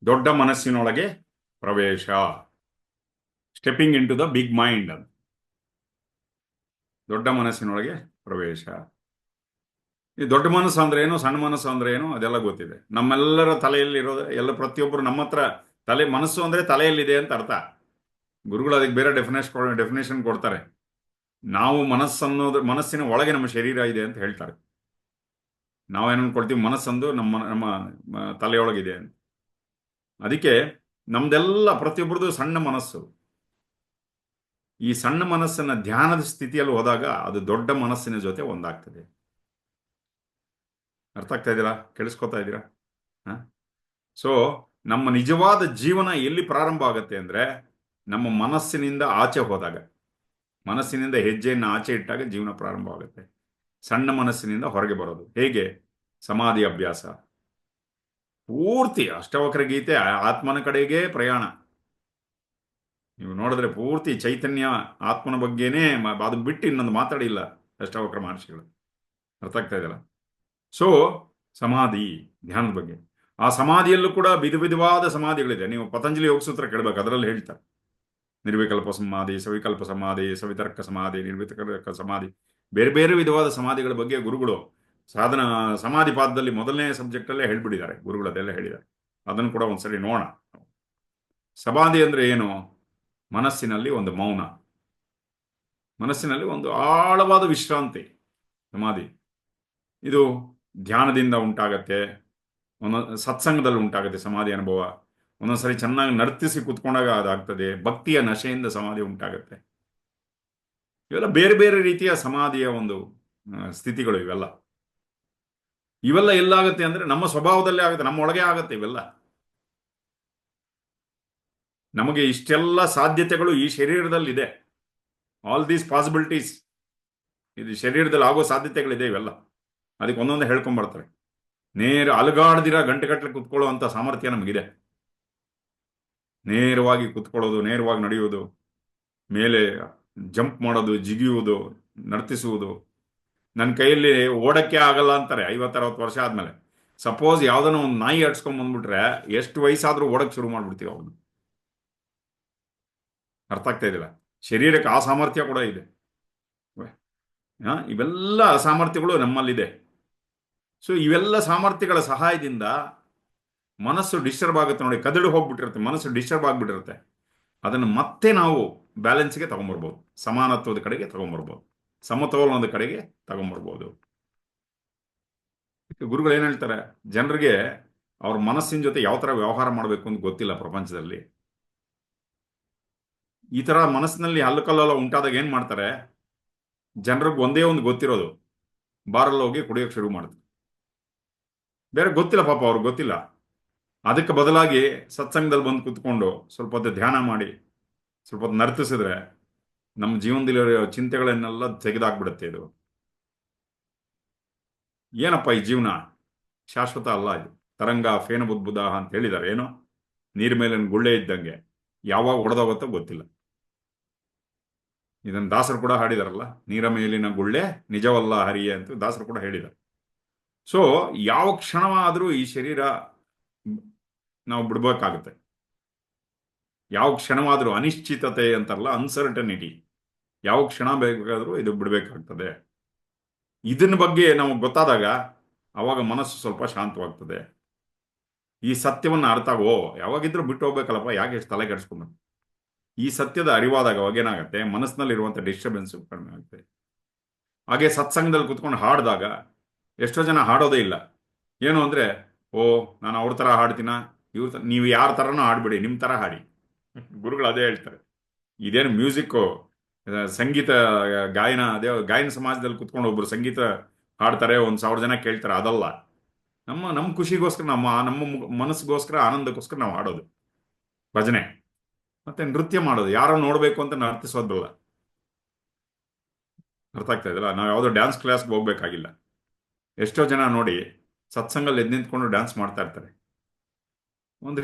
ದೊಡ್ಡ ಮನಸ್ಸಿನೊಳಗೆ ಪ್ರವೇಶ, stepping into the big mind. ದೊಡ್ಡ ಮನಸ್ಸಿನೊಳಗೆ ಪ್ರವೇಶ. ಈ ದೊಡ್ಡ ಮನಸ್ಸು ಅಂದ್ರೆ ಏನು, ಸಣ್ಣ ಮನಸ್ಸು ಅಂದ್ರೆ ಏನು, ಅದೆಲ್ಲ ಗೊತ್ತಿದೆ. ನಮ್ಮೆಲ್ಲರ ತಲೆಯಲ್ಲಿ ಇರೋದು ಎಲ್ಲ, ಪ್ರತಿಯೊಬ್ಬರು ನಮ್ಮ ಹತ್ರ ಮನಸ್ಸು ಅಂದ್ರೆ ತಲೆಯಲ್ಲಿದೆ ಅಂತ ಅರ್ಥ. ಗುರುಗಳು ಅದಕ್ಕೆ ಬೇರೆ ಡೆಫಿನೇಷನ್ ಕೊಡ್ತಾರೆ. ನಾವು ಮನಸ್ಸನ್ನೋದು, ಮನಸ್ಸಿನ ಒಳಗೆ ನಮ್ಮ ಶರೀರ ಇದೆ ಅಂತ ಹೇಳ್ತಾರೆ. ನಾವೇನು ಅನ್ಕೊಳ್ತೀವಿ, ಮನಸ್ಸಂದು ನಮ್ಮ ತಲೆಯೊಳಗಿದೆ ಅಂತ. ಅದಕ್ಕೆ ನಮ್ದೆಲ್ಲ ಪ್ರತಿಯೊಬ್ಬರದು ಸಣ್ಣ ಮನಸ್ಸು. ಈ ಸಣ್ಣ ಮನಸ್ಸನ್ನ ಧ್ಯಾನದ ಸ್ಥಿತಿಯಲ್ಲಿ ಹೋದಾಗ ಅದು ದೊಡ್ಡ ಮನಸ್ಸಿನ ಜೊತೆ ಒಂದಾಗ್ತದೆ. ಅರ್ಥ ಆಗ್ತಾ ಇದ್ದೀರಾ? ಕೇಳಿಸ್ಕೊತಾ ಇದ್ದೀರಾ? ಸೊ ನಮ್ಮ ನಿಜವಾದ ಜೀವನ ಎಲ್ಲಿ ಪ್ರಾರಂಭ ಆಗುತ್ತೆ ಅಂದ್ರೆ, ನಮ್ಮ ಮನಸ್ಸಿನಿಂದ ಆಚೆ ಹೋದಾಗ, ಮನಸ್ಸಿನಿಂದ ಹೆಜ್ಜೆಯನ್ನು ಆಚೆ ಇಟ್ಟಾಗ ಜೀವನ ಪ್ರಾರಂಭ ಆಗುತ್ತೆ. ಸಣ್ಣ ಮನಸ್ಸಿನಿಂದ ಹೊರಗೆ ಬರೋದು ಹೇಗೆ? ಸಮಾಧಿ ಅಭ್ಯಾಸ. ಪೂರ್ತಿ ಅಷ್ಟವಕ್ರ ಗೀತೆ ಆತ್ಮನ ಕಡೆಗೆ ಪ್ರಯಾಣ. ನೀವು ನೋಡಿದ್ರೆ ಪೂರ್ತಿ ಚೈತನ್ಯ ಆತ್ಮನ ಬಗ್ಗೆನೇ, ಅದು ಬಿಟ್ಟು ಇನ್ನೊಂದು ಮಾತಾಡಿಲ್ಲ ಅಷ್ಟವಕ್ರ ಮಹರ್ಷಿಗಳು. ಅರ್ಥ ಆಗ್ತಾ ಇದೆಯಲ್ಲ? ಸೊ ಸಮಾಧಿ, ಧ್ಯಾನದ ಬಗ್ಗೆ. ಆ ಸಮಾಧಿಯಲ್ಲೂ ಕೂಡ ವಿಧವಾದ ಸಮಾಧಿಗಳಿದೆ. ನೀವು ಪತಂಜಲಿ ಯೋಗಸೂತ್ರ ಕೇಳಬೇಕು, ಅದರಲ್ಲಿ ಹೇಳ್ತಾರೆ ನಿರ್ವಿಕಲ್ಪ ಸಮಾಧಿ, ಸವಿಕಲ್ಪ ಸಮಾಧಿ, ಸವಿತರ್ಕ ಸಮಾಧಿ, ನಿರ್ವಿತರ್ಕ ಸಮಾಧಿ, ಬೇರೆ ಬೇರೆ ವಿಧವಾದ ಸಮಾಧಿಗಳ ಬಗ್ಗೆ ಗುರುಗಳು ಸಾಧನ ಸಮಾಧಿ ಪಾದದಲ್ಲಿ ಮೊದಲನೇ ಸಬ್ಜೆಕ್ಟ್ ಅಲ್ಲೇ ಹೇಳ್ಬಿಟ್ಟಿದ್ದಾರೆ. ಗುರುಗಳು ಅದೆಲ್ಲ ಹೇಳಿದ್ದಾರೆ. ಅದನ್ನು ಕೂಡ ಒಂದ್ಸರಿ ನೋಡೋಣ. ಸಮಾಧಿ ಅಂದ್ರೆ ಏನು? ಮನಸ್ಸಿನಲ್ಲಿ ಒಂದು ಮೌನ, ಮನಸ್ಸಿನಲ್ಲಿ ಒಂದು ಆಳವಾದ ವಿಶ್ರಾಂತಿ ಸಮಾಧಿ. ಇದು ಧ್ಯಾನದಿಂದ ಉಂಟಾಗತ್ತೆ, ಒಂದೊಂದು ಸತ್ಸಂಗದಲ್ಲಿ ಉಂಟಾಗುತ್ತೆ ಸಮಾಧಿ ಅನುಭವ. ಒಂದೊಂದ್ಸರಿ ಚೆನ್ನಾಗಿ ನರ್ತಿಸಿ ಕೂತ್ಕೊಂಡಾಗ ಅದಾಗ್ತದೆ. ಭಕ್ತಿಯ ನಶೆಯಿಂದ ಸಮಾಧಿ ಉಂಟಾಗತ್ತೆ. ಇವೆಲ್ಲ ಬೇರೆ ಬೇರೆ ರೀತಿಯ ಸಮಾಧಿಯ ಒಂದು ಸ್ಥಿತಿಗಳು. ಇವೆಲ್ಲ ಎಲ್ಲಾಗತ್ತೆ ಅಂದ್ರೆ ನಮ್ಮ ಸ್ವಭಾವದಲ್ಲೇ ಆಗುತ್ತೆ, ನಮ್ಮ ಒಳಗೆ ಆಗತ್ತೆ ಇವೆಲ್ಲ. ನಮಗೆ ಇಷ್ಟೆಲ್ಲ ಸಾಧ್ಯತೆಗಳು ಈ ಶರೀರದಲ್ಲಿದೆ. ಆಲ್ ದೀಸ್ ಪಾಸಿಬಿಲಿಟೀಸ್, ಇದು ಶರೀರದಲ್ಲಿ ಆಗೋ ಸಾಧ್ಯತೆಗಳಿದೆ ಇವೆಲ್ಲ. ಅದಕ್ಕೆ ಒಂದೊಂದು ಹೇಳ್ಕೊಂಡ್ಬರ್ತಾರೆ. ನೇರ ಅಲುಗಾಡ್ದಿರ ಗಂಟೆಗಟ್ಟಲೆ ಕುತ್ಕೊಳ್ಳೋ ಅಂತ ಸಾಮರ್ಥ್ಯ ನಮಗಿದೆ. ನೇರವಾಗಿ ಕುತ್ಕೊಳ್ಳೋದು, ನೇರವಾಗಿ ನಡೆಯುವುದು, ಮೇಲೆ ಜಂಪ್ ಮಾಡೋದು, ಜಿಗಿಯುವುದು, ನರ್ತಿಸುವುದು. ನನ್ನ ಕೈಯಲ್ಲಿ ಓಡಕ್ಕೆ ಆಗಲ್ಲ ಅಂತಾರೆ 50-60 ವರ್ಷ ಆದ್ಮೇಲೆ. ಸಪೋಸ್ ಯಾವ್ದನ್ನ ಒಂದು ನಾಯಿ ಅಡ್ಸ್ಕೊಂಡ್ ಬಂದ್ಬಿಟ್ರೆ ಎಷ್ಟು ವಯಸ್ಸಾದ್ರೂ ಓಡಕ್ ಶುರು ಮಾಡ್ಬಿಡ್ತೀವಿ ಅವನು. ಅರ್ಥ ಆಗ್ತಾ ಇದಿಲ್ಲ? ಶರೀರಕ್ಕೆ ಆ ಸಾಮರ್ಥ್ಯ ಕೂಡ ಇದೆ. ಇವೆಲ್ಲ ಸಾಮರ್ಥ್ಯಗಳು ನಮ್ಮಲ್ಲಿದೆ. ಸೊ ಇವೆಲ್ಲ ಸಾಮರ್ಥ್ಯಗಳ ಸಹಾಯದಿಂದ ಮನಸ್ಸು ಡಿಸ್ಟರ್ಬ್ ಆಗುತ್ತೆ ನೋಡಿ, ಕದಡು ಹೋಗ್ಬಿಟ್ಟಿರುತ್ತೆ, ಮನಸ್ಸು ಡಿಸ್ಟರ್ಬ್ ಆಗ್ಬಿಟ್ಟಿರುತ್ತೆ. ಅದನ್ನು ಮತ್ತೆ ನಾವು ಬ್ಯಾಲೆನ್ಸ್ಗೆ ತಗೊಂಡ್ಬರ್ಬೋದು, ಸಮಾನತ್ವದ ಕಡೆಗೆ ತಗೊಂಡ್ಬರ್ಬೋದು, ಸಮತೋಲನದ ಕಡೆಗೆ ತಗೊಂಡ್ಬರ್ಬೋದು. ಗುರುಗಳು ಏನ್ ಹೇಳ್ತಾರೆ, ಜನರಿಗೆ ಅವ್ರ ಮನಸ್ಸಿನ ಜೊತೆ ಯಾವ ತರ ವ್ಯವಹಾರ ಮಾಡಬೇಕು ಅಂತ ಗೊತ್ತಿಲ್ಲ ಪ್ರಪಂಚದಲ್ಲಿ. ಈ ತರ ಮನಸ್ಸಿನಲ್ಲಿ ಹಲ್ಲುಕಲ್ಲೆಲ್ಲ ಉಂಟಾದಾಗ ಏನ್ ಮಾಡ್ತಾರೆ, ಜನರಿಗೆ ಒಂದೇ ಒಂದು ಗೊತ್ತಿರೋದು, ಬಾರಲ್ಲಿ ಹೋಗಿ ಕುಡಿಯೋಕೆ ಶುರು ಮಾಡ್ತಾರೆ. ಬೇರೆ ಗೊತ್ತಿಲ್ಲ ಪಾಪ, ಅವ್ರಿಗೆ ಗೊತ್ತಿಲ್ಲ. ಅದಕ್ಕೆ ಬದಲಾಗಿ ಸತ್ಸಂಗದಲ್ಲಿ ಬಂದು ಕೂತ್ಕೊಂಡು ಸ್ವಲ್ಪ ಹೊತ್ತು ಧ್ಯಾನ ಮಾಡಿ ಸ್ವಲ್ಪ ಹೊತ್ತು ನರ್ತಿಸಿದ್ರೆ ನಮ್ಮ ಜೀವನದಲ್ಲಿರೋ ಚಿಂತೆಗಳನ್ನೆಲ್ಲ ತೆಗೆದಾಕ್ಬಿಡುತ್ತೆ. ಇದು ಏನಪ್ಪ ಈ ಜೀವನ ಶಾಶ್ವತ ಅಲ್ಲ, ಇದು ತರಂಗ ಫೇನ ಬುದ್ಬುದ ಅಂತ ಹೇಳಿದ್ದಾರೆ. ಏನೋ ನೀರ್ ಮೇಲಿನ ಗುಳ್ಳೆ ಇದ್ದಂಗೆ, ಯಾವಾಗ ಹೊಡೆದೋಗುತ್ತೋ ಗೊತ್ತಿಲ್ಲ. ಇದನ್ನು ದಾಸರು ಕೂಡ ಹಾಡಿದಾರಲ್ಲ, ನೀರ ಮೇಲಿನ ಗುಳ್ಳೆ ನಿಜವಲ್ಲ ಹರಿಯೇ ಅಂತ ದಾಸರು ಕೂಡ ಹೇಳಿದ್ದಾರೆ. ಸೊ ಯಾವ ಕ್ಷಣವಾದರೂ ಈ ಶರೀರ ನಾವು ಬಿಡ್ಬೇಕಾಗುತ್ತೆ. ಯಾವ ಕ್ಷಣವಾದರೂ ಅನಿಶ್ಚಿತತೆ ಅಂತಾರಲ್ಲ, ಅನ್ಸರ್ಟನಿಟಿ, ಯಾವ ಕ್ಷಣ ಬೇಕಾದರೂ ಇದು ಬಿಡಬೇಕಾಗ್ತದೆ. ಇದನ್ನ ಬಗ್ಗೆ ನಮಗೆ ಗೊತ್ತಾದಾಗ ಅವಾಗ ಮನಸ್ಸು ಸ್ವಲ್ಪ ಶಾಂತವಾಗ್ತದೆ. ಈ ಸತ್ಯವನ್ನು ಅರ್ಥ ಯಾವಾಗಿದ್ರೂ ಬಿಟ್ಟು ಹೋಗ್ಬೇಕಲ್ಲಪ್ಪ, ಯಾಕೆ ಎಷ್ಟು ತಲೆ ಕೆಡಿಸ್ಕೊಂಡು. ಈ ಸತ್ಯದ ಅರಿವಾದಾಗ ಅವಾಗೇನಾಗತ್ತೆ, ಮನಸ್ಸಿನಲ್ಲಿರುವಂಥ ಡಿಸ್ಟರ್ಬೆನ್ಸ್ ಕಡಿಮೆ ಆಗುತ್ತೆ. ಹಾಗೆ ಸತ್ಸಂಗದಲ್ಲಿ ಕುತ್ಕೊಂಡು ಹಾಡಿದಾಗ ಎಷ್ಟೋ ಜನ ಹಾಡೋದೇ ಇಲ್ಲ. ಏನು ಅಂದರೆ, ಓ ನಾನು ಅವ್ರ ಥರ ಹಾಡ್ತೀನ, ನೀವು ಯಾರ ಥರನೂ ಹಾಡ್ಬೇಡಿ, ನಿಮ್ಮ ಥರ ಹಾಡಿ. ಗುರುಗಳು ಅದೇ ಹೇಳ್ತಾರೆ. ಇದೇನು ಮ್ಯೂಸಿಕ್ಕು, ಸಂಗೀತ ಗಾಯನ, ಅದೇ ಗಾಯನ ಸಮಾಜದಲ್ಲಿ ಕುತ್ಕೊಂಡು ಒಬ್ರು ಸಂಗೀತ ಹಾಡ್ತಾರೆ, 1,000 ಜನ ಕೇಳ್ತಾರೆ, ಅದಲ್ಲ. ನಮ್ಮ ಖುಷಿಗೋಸ್ಕರ, ನಮ್ಮ ಮನಸ್ಸಿಗೋಸ್ಕರ, ಆನಂದಕ್ಕೋಸ್ಕರ ನಾವು ಹಾಡೋದು ಭಜನೆ, ಮತ್ತೆ ನೃತ್ಯ ಮಾಡೋದು. ಯಾರೋ ನೋಡಬೇಕು ಅಂತ ನರ್ತಿಸೋದಲ್ಲ. ಅರ್ಥ ಆಗ್ತಾ ಇದಲ್ಲ? ನಾವು ಯಾವುದೋ ಡ್ಯಾನ್ಸ್ ಕ್ಲಾಸ್ಗೆ ಹೋಗ್ಬೇಕಾಗಿಲ್ಲ. ಎಷ್ಟೋ ಜನ ನೋಡಿ ಸತ್ಸಂಗಲ್ಲಿ ಎದ್ದು ನಿಂತ್ಕೊಂಡು ಡ್ಯಾನ್ಸ್ ಮಾಡ್ತಾ ಇರ್ತಾರೆ. ಅದೊಂದು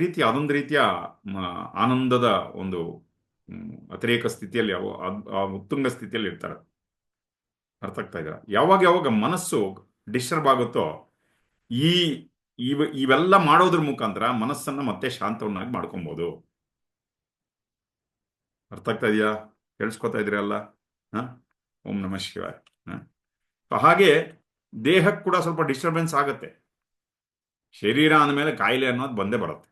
ರೀತಿಯ ಆನಂದದ ಒಂದು ಅತಿರೇಕ ಸ್ಥಿತಿಯಲ್ಲಿ, ಉತ್ತುಂಗ ಸ್ಥಿತಿಯಲ್ಲಿ ಇರ್ತಾರೆ. ಅರ್ಥ ಆಗ್ತಾ ಇದ್ದಾರೆ? ಯಾವಾಗ ಮನಸ್ಸು ಡಿಸ್ಟರ್ಬ್ ಆಗುತ್ತೋ, ಈ ಇವೆಲ್ಲ ಮಾಡೋದ್ರ ಮುಖಾಂತರ ಮನಸ್ಸನ್ನ ಮತ್ತೆ ಶಾಂತವನ್ನಾಗಿ ಮಾಡ್ಕೊಬೋದು. ಅರ್ಥ ಆಗ್ತಾ ಇದೆಯಾ? ಕೇಳಿಸ್ಕೊತಾ ಇದ್ರಲ್ಲ? ಹ ಓಂ ನಮಃ ಶಿವಾಯ. ಹಾಗೆ ದೇಹಕ್ಕೆ ಕೂಡ ಸ್ವಲ್ಪ ಡಿಸ್ಟರ್ಬೆನ್ಸ್ ಆಗುತ್ತೆ. ಶರೀರ ಅಂದಮೇಲೆ ಕಾಯಿಲೆ ಅನ್ನೋದು ಬಂದೇ ಬರುತ್ತೆ.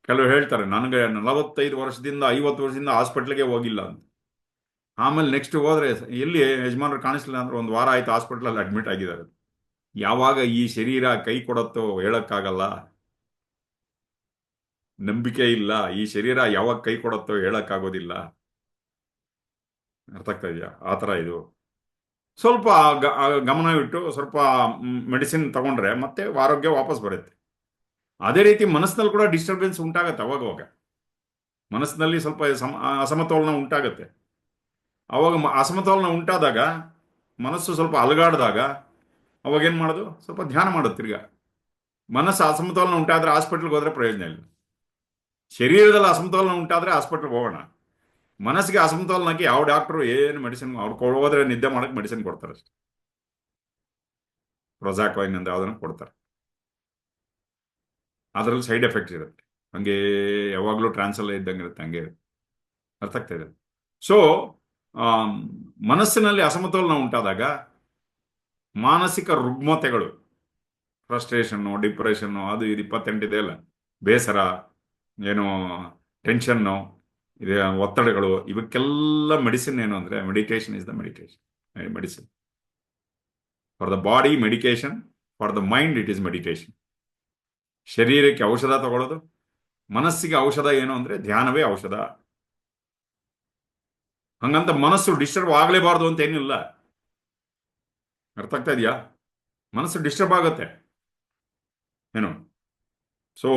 ಕೆಲವರು ಹೇಳ್ತಾರೆ ನನಗೆ 45 ವರ್ಷದಿಂದ 50 ವರ್ಷದಿಂದ ಹಾಸ್ಪಿಟ್ಲಿಗೆ ಹೋಗಿಲ್ಲ ಅಂತ. ಆಮೇಲೆ ನೆಕ್ಸ್ಟ್ ಹೋದ್ರೆ ಎಲ್ಲಿ ಯಜಮಾನರು ಕಾಣಿಸ್ಲಿಲ್ಲ ಅಂದ್ರೆ ಒಂದು ವಾರ ಆಯ್ತು ಹಾಸ್ಪಿಟ್ಲಲ್ಲಿ ಅಡ್ಮಿಟ್ ಆಗಿದ್ದಾರೆ. ಯಾವಾಗ ಈ ಶರೀರ ಕೈ ಕೊಡತ್ತೋ ಹೇಳಕ್ಕಾಗಲ್ಲ. ನಂಬಿಕೆ ಇಲ್ಲ, ಈ ಶರೀರ ಯಾವಾಗ ಕೈ ಕೊಡತ್ತೋ ಹೇಳಕ್ಕಾಗೋದಿಲ್ಲ. ಅರ್ಥ ಆಗ್ತಾ ಇದೆಯಾ? ಆ ಥರ ಇದು. ಸ್ವಲ್ಪ ಗಮನವಿಟ್ಟು ಸ್ವಲ್ಪ ಮೆಡಿಸಿನ್ ತಗೊಂಡ್ರೆ ಮತ್ತೆ ಆರೋಗ್ಯ ವಾಪಸ್ ಬರುತ್ತೆ. ಅದೇ ರೀತಿ ಮನಸ್ಸಿನಲ್ಲಿ ಕೂಡ ಡಿಸ್ಟರ್ಬೆನ್ಸ್ ಉಂಟಾಗತ್ತೆ ಅವಾಗವಾಗ. ಮನಸ್ಸಿನಲ್ಲಿ ಸ್ವಲ್ಪ ಅಸಮತೋಲನ ಉಂಟಾಗತ್ತೆ. ಅವಾಗ ಅಸಮತೋಲನ ಉಂಟಾದಾಗ ಮನಸ್ಸು ಸ್ವಲ್ಪ ಅಲಗಾಡಿದಾಗ ಅವಾಗ ಏನು ಮಾಡೋದು? ಸ್ವಲ್ಪ ಧ್ಯಾನ ಮಾಡೋದು ತಿರ್ಗಾ. ಮನಸ್ಸು ಅಸಮತೋಲನ ಉಂಟಾದ್ರೆ ಹಾಸ್ಪಿಟ್ಲ್ಗೆ ಹೋದ್ರೆ ಪ್ರಯೋಜನ ಇಲ್ಲ. ಶರೀರದಲ್ಲಿ ಅಸಮತೋಲನ ಉಂಟಾದ್ರೆ ಹಾಸ್ಪಿಟ್ಲ್ಗೆ ಹೋಗೋಣ. ಮನಸ್ಸಿಗೆ ಅಸಮತೋಲನಕ್ಕೆ ಯಾವ ಡಾಕ್ಟ್ರು ಏನು ಮೆಡಿಸಿನ್ ಅವ್ರು ಹೋದ್ರೆ ನಿದ್ದೆ ಮಾಡಕ್ಕೆ ಮೆಡಿಸಿನ್ ಕೊಡ್ತಾರೆ ಅಷ್ಟೇ. ಪ್ರೊಜಾಕೋ ಇನ್ನೊಂದು ಯಾವುದನ್ನು ಕೊಡ್ತಾರೆ. ಅದರಲ್ಲಿ ಸೈಡ್ ಎಫೆಕ್ಟ್ಸ್ ಇರುತ್ತೆ. ಹಂಗೆ ಯಾವಾಗಲೂ ಟ್ರಾನ್ಸಲ್ಲೇ ಇದ್ದಂಗೆ ಇರುತ್ತೆ. ಹಂಗೆ ಅರ್ಥ ಆಗ್ತಾ ಇದೆ. ಸೊ ಮನಸ್ಸಿನಲ್ಲಿ ಅಸಮತೋಲನ ಉಂಟಾದಾಗ ಮಾನಸಿಕ ರುಗ್ಮತೆಗಳು, ಫ್ರಸ್ಟ್ರೇಷನ್ನು, ಡಿಪ್ರೆಷನ್ನು, ಅದು ಇದು 28 ಇದೆ ಅಲ್ಲ, ಬೇಸರ, ಏನೋ ಟೆನ್ಷನ್ನು, ಇದೆ ಒತ್ತಡಗಳು, ಇವಕ್ಕೆಲ್ಲ ಮೆಡಿಸಿನ್ ಏನು ಅಂದರೆ meditation is the medicine. For the body medication, for the mind it is meditation. ಶರೀರಕ್ಕೆ ಔಷಧ ತಗೊಳ್ಳೋದು, ಮನಸ್ಸಿಗೆ ಔಷಧ ಏನು ಅಂದರೆ ಧ್ಯಾನವೇ ಔಷಧ. ಹಂಗಂತ ಮನಸ್ಸು ಡಿಸ್ಟರ್ಬ್ ಆಗಲೇಬಾರ್ದು ಅಂತ ಏನಿಲ್ಲ. ಅರ್ಥ ಆಗ್ತಾ ಇದೆಯಾ? ಮನಸ್ಸು ಡಿಸ್ಟರ್ಬ್ ಆಗುತ್ತೆ ಏನು. ಸೊ